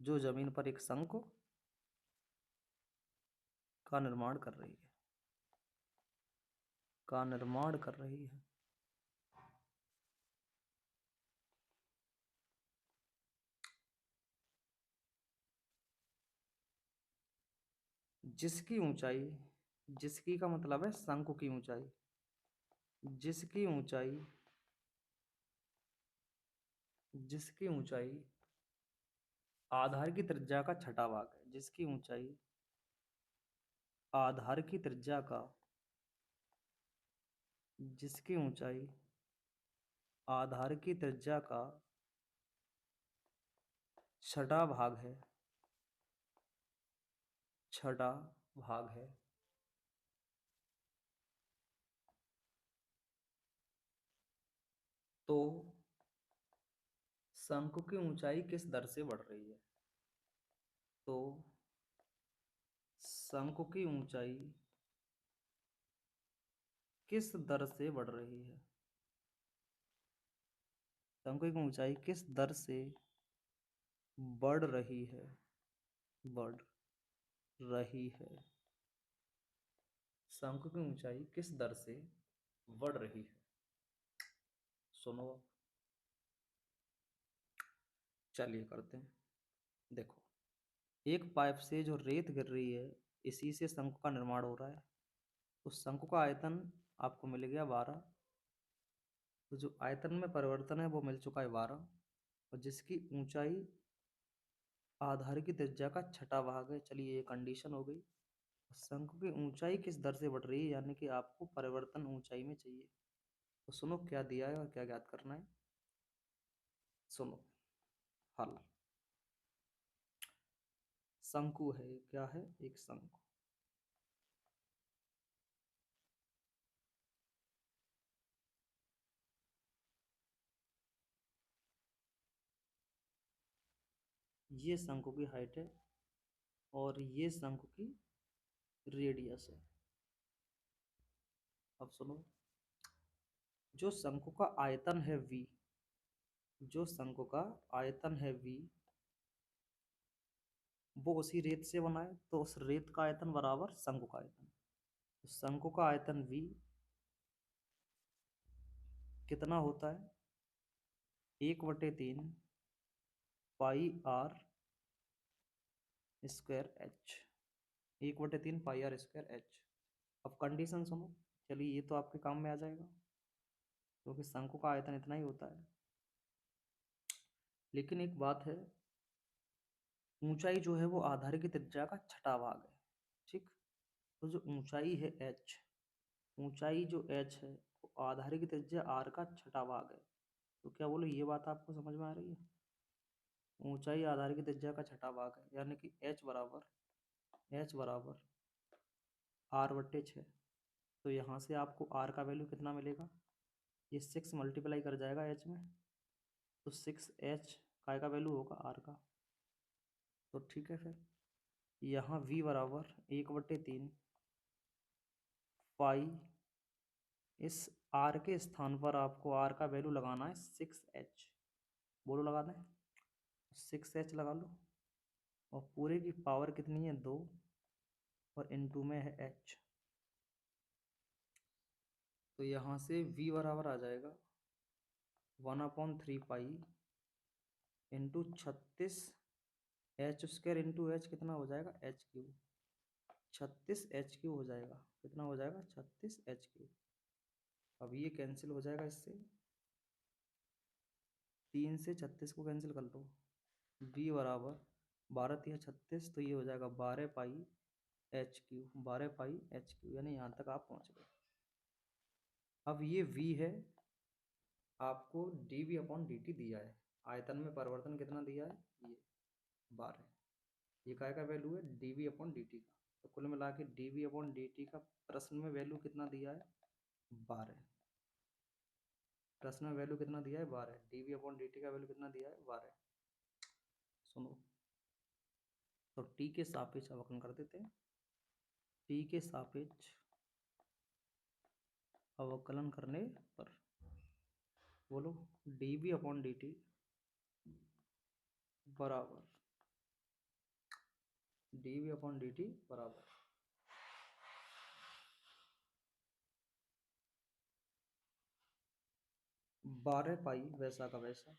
जो जमीन पर एक शंकु का निर्माण कर रही है। का निर्माण कर रही है। जिसकी ऊंचाई जिसकी का मतलब है शंकु की ऊंचाई। जिसकी ऊंचाई जिसकी ऊंचाई आधार की त्रिज्या का छठा भाग है। जिसकी ऊंचाई आधार की त्रिज्या का जिसकी ऊंचाई आधार की त्रिज्या का छठा भाग है। छठा भाग है। तो शंकु की ऊंचाई किस दर से बढ़ रही है। तो शंकु की ऊंचाई किस दर से बढ़ रही है। शंकु की ऊंचाई किस दर से बढ़ रही है। बढ़ रही है। शंकु की ऊंचाई किस दर से बढ़ रही है। सुनो, चलिए करते हैं। देखो, एक पाइप से जो रेत गिर रही है, इसी से शंकु का निर्माण हो रहा है। तो शंकु का आयतन आपको मिल गया 12। तो जो आयतन में परिवर्तन है वो मिल चुका है 12। और जिसकी ऊंचाई आधार की त्रिज्या का छठा भाग है। चलिए, ये कंडीशन हो गई। शंकु की ऊंचाई किस दर से बढ़ रही है, यानी कि आपको परिवर्तन ऊंचाई में चाहिए। तो सुनो क्या दिया है और क्या ज्ञात करना है। सुनो हल। शंकु है, क्या है, एक शंकु। ये शंकु की हाइट है और ये शंकु की रेडियस है। अब सुनो, जो शंकु का आयतन है v, जो शंकु का आयतन है v, वो उसी रेत से बना है, तो उस रेत का आयतन बराबर शंकु का आयतन। तो शंकु का आयतन v कितना होता है, 1/3 pi R square H. 1/3 pi R square H. अब कंडीशन सुनो, चलिए ये तो आपके काम में आ जाएगा क्योंकि शंकु का आयतन इतना ही होता है। लेकिन एक बात है, ऊंचाई जो है वो आधार की त्रिज्या का छठा भाग है। ठीक, तो जो ऊंचाई है h, ऊंचाई जो h है वो आधार की त्रिज्या r का छठा भाग है। तो क्या बोलो, ये बात आपको समझ में आ रही है। ऊंचाई आधार की त्रिज्या का छठा भाग है, यानी कि h बराबर r/6। तो यहाँ से आपको r का वैल्यू कितना मिलेगा, ये 6 मल्टीप्लाई कर जाएगा h में, तो 6h काय का वैल्यू होगा r का। तो ठीक है, फिर यहाँ v बराबर 1/3 पाई, इस r के स्थान पर आपको r का वैल्यू लगाना है 6h। बोलो लगा दें, 6h लगा लो। और पूरे की पावर कितनी है, 2, और इनटू में है h। तो यहाँ से v बराबर आ जाएगा 1/3 pi into 36 h² into h कितना हो जाएगा, h³। 36h³ हो जाएगा, कितना हो जाएगा, 36h³। अब ये कैंसिल हो जाएगा इससे, 3 से 36 को कैंसिल कर लो। v बराबर 12×3=36, तो ये हो जाएगा 12 पाई h³, 12 पाई h³, यानी यहाँ तक आप पहुँच गए। अब ये v है, आपको dv/dt दिया है, आयतन में परिवर्तन कितना दिया है, ये 12। ये काय का वैल्यू है, dv/dt का। तो कुल मिला के dv/dt का प्रश्न में वैल्यू कितना दिया है, 12। प्रश्न में वैल्यू कितना दिया है, 12। dv/dt का वैल्यू कितना दिया है, 12। सुनो, तो t के सापेक्ष अवकलन कर देते हैं। t के सापेक्ष अवकलन करने पर बोलो dv/dt बराबर, dv/dt बराबर 12 पाई वैसा का वैसा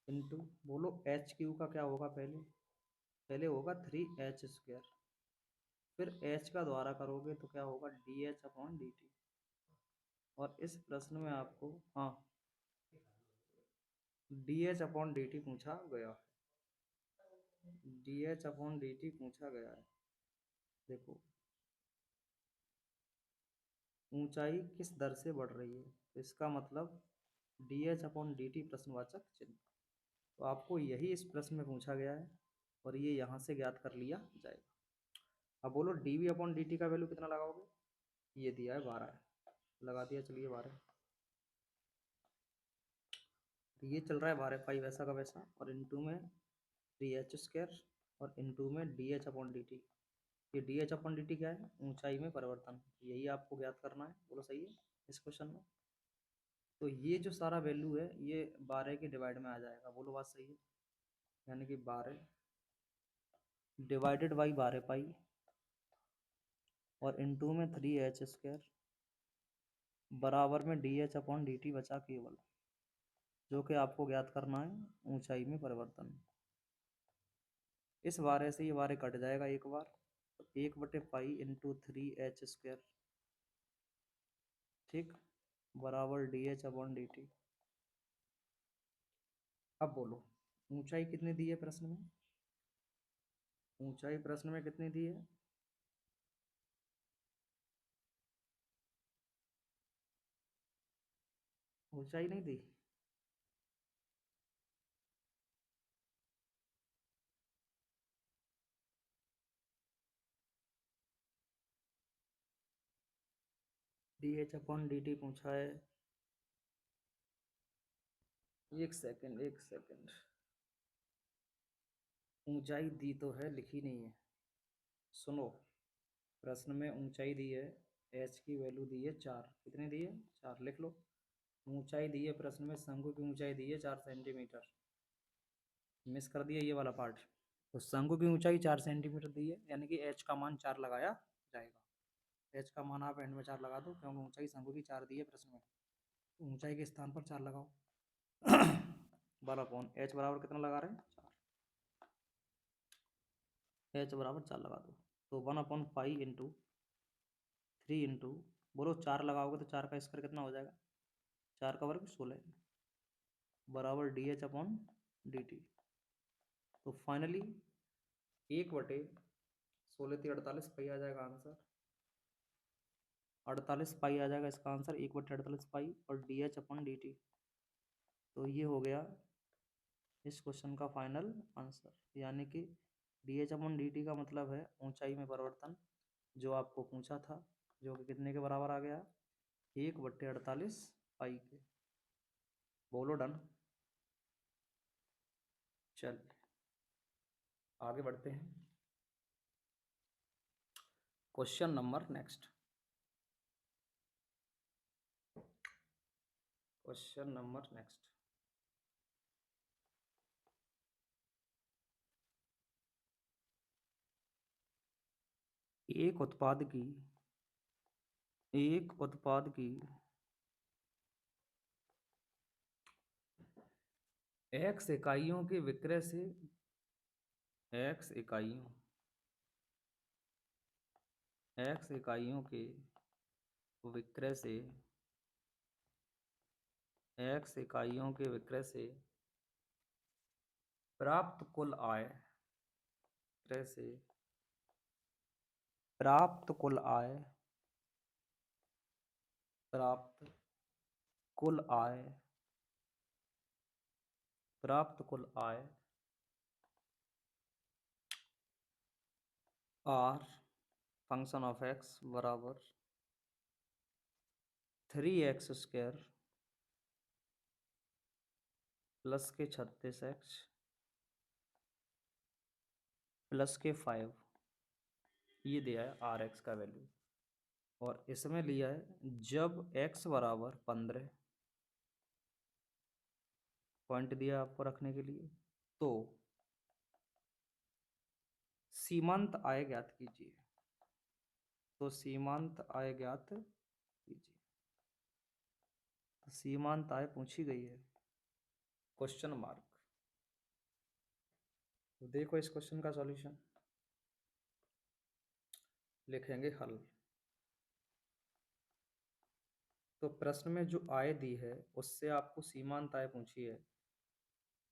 इंटू, बोलो h³ का क्या होगा, पहले पहले होगा 3h², फिर h का द्वारा करोगे तो क्या होगा, dh/dt। और इस प्रश्न में आपको, हाँ, dh/dt पूछा गया है, dh/dt पूछा गया है। देखो, ऊंचाई किस दर से बढ़ रही है, तो इसका मतलब dh/dt प्रश्नवाचक चिन्ह। तो आपको यही इस प्रश्न में पूछा गया है और ये यहाँ से ज्ञात कर लिया जाएगा। अब बोलो dv/dt का वैल्यू कितना लगाओगे, ये दिया है 12 है, लगा दिया, चलिए 12। तो ये चल रहा है 12 पाई वैसा का वैसा, और इनटू में 3h² और इनटू में dh/dt। ये dh/dt क्या है, ऊंचाई में परिवर्तन, यही आपको ज्ञात करना है। बोलो सही है इस क्वेश्चन में। तो ये जो सारा वैल्यू है ये 12 के डिवाइड में आ जाएगा। बोलो बात सही है, यानी कि 12 डिवाइडेड बाई 12 पाई और इनटू में 3h² बराबर में dh/dt बचा केवल, जो कि आपको ज्ञात करना है ऊंचाई में परिवर्तन। इस 12 से ये 12 कट जाएगा एक बार, तो 1/पाई इंटू 3h², ठीक, बराबर dh/dt। अब बोलो ऊंचाई कितनी दी है प्रश्न में, ऊंचाई प्रश्न में कितनी दी है, ऊंचाई नहीं दी। D H upon D T पूछा है। एक सेकंड एक सेकंड, ऊंचाई दी तो है, लिखी नहीं है। सुनो, प्रश्न में ऊंचाई दी है, एच की वैल्यू दी है 4। कितनी दी है? 4 लिख लो। ऊंचाई दी है प्रश्न में, शंकु की ऊंचाई दी है 4 सेंटीमीटर। मिस कर दिया ये वाला पार्ट। तो शंकु की ऊंचाई 4 सेंटीमीटर दी है, यानी कि एच का मान 4 लगाया जाएगा। एच का मान आप एंड में 4 लगा दो, क्योंकि ऊंचाई शंकु की 4 दी है प्रश्न में। ऊंचाई के स्थान पर 4 लगाओ। 12 एच बराबर कितना लगा रहे हैं? 4। एच बराबर 4 लगा दो। तो 1/5 इंटू 3 इंटू, बोलो 4 लगाओगे तो 4 का स्क्वायर कितना हो जाएगा? 4 का वर्ग 16 बराबर D H upon D T. तो फाइनली 1/16 पाई आ जाएगा आंसर। 48 पाई आ जाएगा इसका आंसर, 1/48 पाई, और D H upon D T. तो ये हो गया इस क्वेश्चन का फाइनल आंसर, यानी कि D H upon D T का मतलब है ऊंचाई में परिवर्तन, जो आपको पूछा था, जो कि कितने के बराबर आ गया? 1/48 पाई के। बोलो डन। चल आगे बढ़ते हैं। Question number next. Question number next. एक उत्पाद की एक उत्पाद की एक्स इकाइयों के विक्रय से एक्स इकाइयों एक्स इकाइयों के विक्रय से एक्स इकाइयों के विक्रय से प्राप्त कुल आय विक्रय से प्राप्त कुल आय प्राप्त कुल आय प्राप्त कुल I R function of x बराबर 3x² प्लस के 36x प्लस के 5, ये दिया है आर एक्स का वैल्यू। और इसमें लिया है जब x बराबर 15 पॉइंट दिया आपको रखने के लिए, तो सीमांत आय ज्ञात कीजिए। तो सीमांत आय ज्ञात कीजिए। तो सीमांत आय पूछी गई है, क्वेश्चन मार्क। तो देखो इस क्वेश्चन का सॉल्यूशन, लिखेंगे हल। तो प्रश्न में जो आय दी है उससे आपको सीमांत आय पूछी है।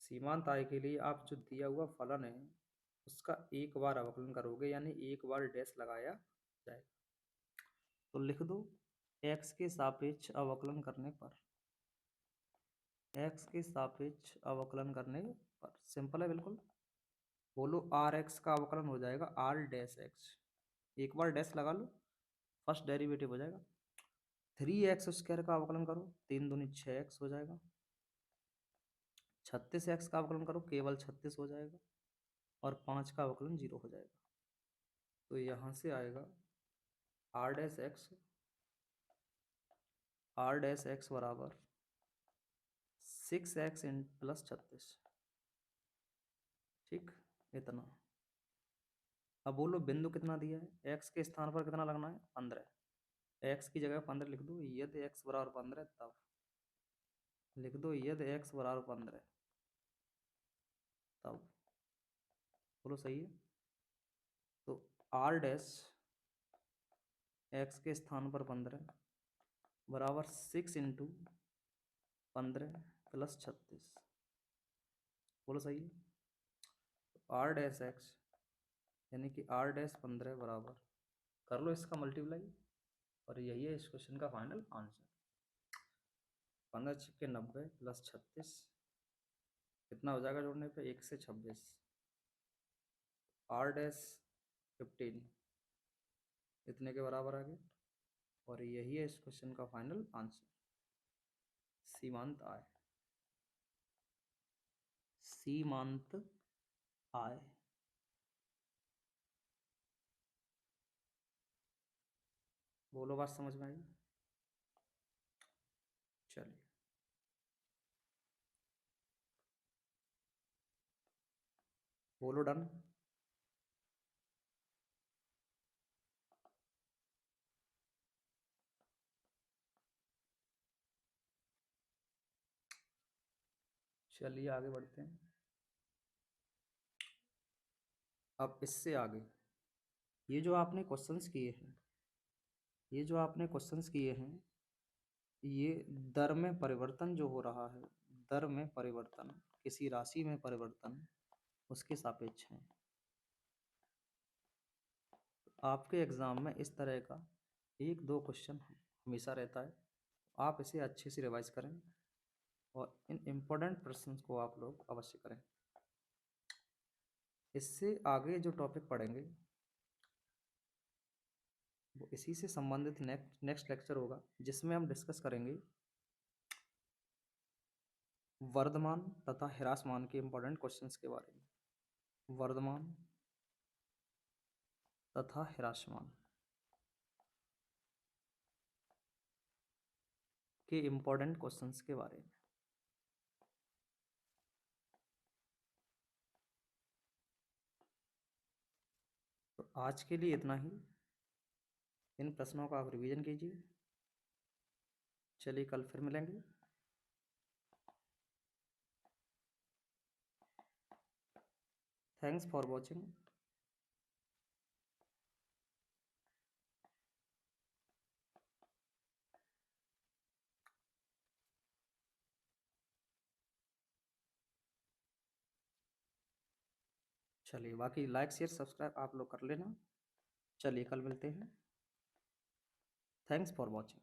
सीमांत आय के लिए आप जो दिया हुआ फलन है उसका एक बार अवकलन करोगे, यानी एक बार डैश लगाया जाएगा। तो लिख दो x के सापेक्ष अवकलन करने पर, x के सापेक्ष अवकलन करने पर, सिंपल है बिल्कुल। बोलो आर एक्स का अवकलन हो जाएगा आर डैश एक्स, एक बार डैश लगा लो, फर्स्ट डेरिवेटिव हो जाएगा। 3x² का अवकलन करो, 3 दूनी 6x हो जाएगा। 36x का अवकलन करो, केवल 36 हो जाएगा। और 5 का अवकलन 0 हो जाएगा। तो यहाँ से आएगा आर डैश एक्स बराबर 6x इन प्लस 36। ठीक, इतना। अब बोलो बिंदु कितना दिया है, x के स्थान पर कितना लगना है? 15। x की जगह 15 लिख दो, यदि x बराबर 15 तब लिख दो, यदि x बराबर 15 तब। बोलो सही है। तो आर डैश एक्स के स्थान पर 15 बराबर 6 इंटू 15 प्लस 36। बोलो सही है। आर डैश एक्स यानी कि आर डैश 15 बराबर, कर लो इसका मल्टीप्लाई, और यही है इस क्वेश्चन का फाइनल आंसर। 15 छिक्के 90 प्लस 36 कितना हो जाएगा जोड़ने पे? 1 से 26 आर डैश 15 इतने के बराबर आ गए। और यही है इस क्वेश्चन का फाइनल आंसर। सीमांत आय, सीमांत आय। बोलो बात समझ में आई? चलिए बोलो डन। चलिए आगे बढ़ते हैं। अब इससे आगे ये जो आपने क्वेश्चंस किए हैं, ये जो आपने क्वेश्चंस किए हैं, ये दर में परिवर्तन जो हो रहा है, दर में परिवर्तन, किसी राशि में परिवर्तन, उसके सापेक्ष है। आपके एग्जाम में इस तरह का 1-2 क्वेश्चन हमेशा रहता है। आप इसे अच्छे से रिवाइज करें और इन इम्पोर्टेंट प्रश्नों को आप लोग अवश्य करें। इससे आगे जो टॉपिक पढ़ेंगे वो इसी से संबंधित नेक्स्ट लेक्चर होगा, जिसमें हम डिस्कस करेंगे वर्धमान तथा ह्रासमान के इम्पोर्टेंट क्वेश्चंस के बारे में। वर्धमान तथा ह्रासमान के इम्पोर्टेंट क्वेश्चंस के बारे में। तो आज के लिए इतना ही। इन प्रश्नों का आप रिवीजन कीजिए। चलिए कल फिर मिलेंगे। Thanks for watching. चलिए बाकी लाइक शेयर सब्सक्राइब आप लोग कर लेना। चलिए कल मिलते हैं। Thanks for watching.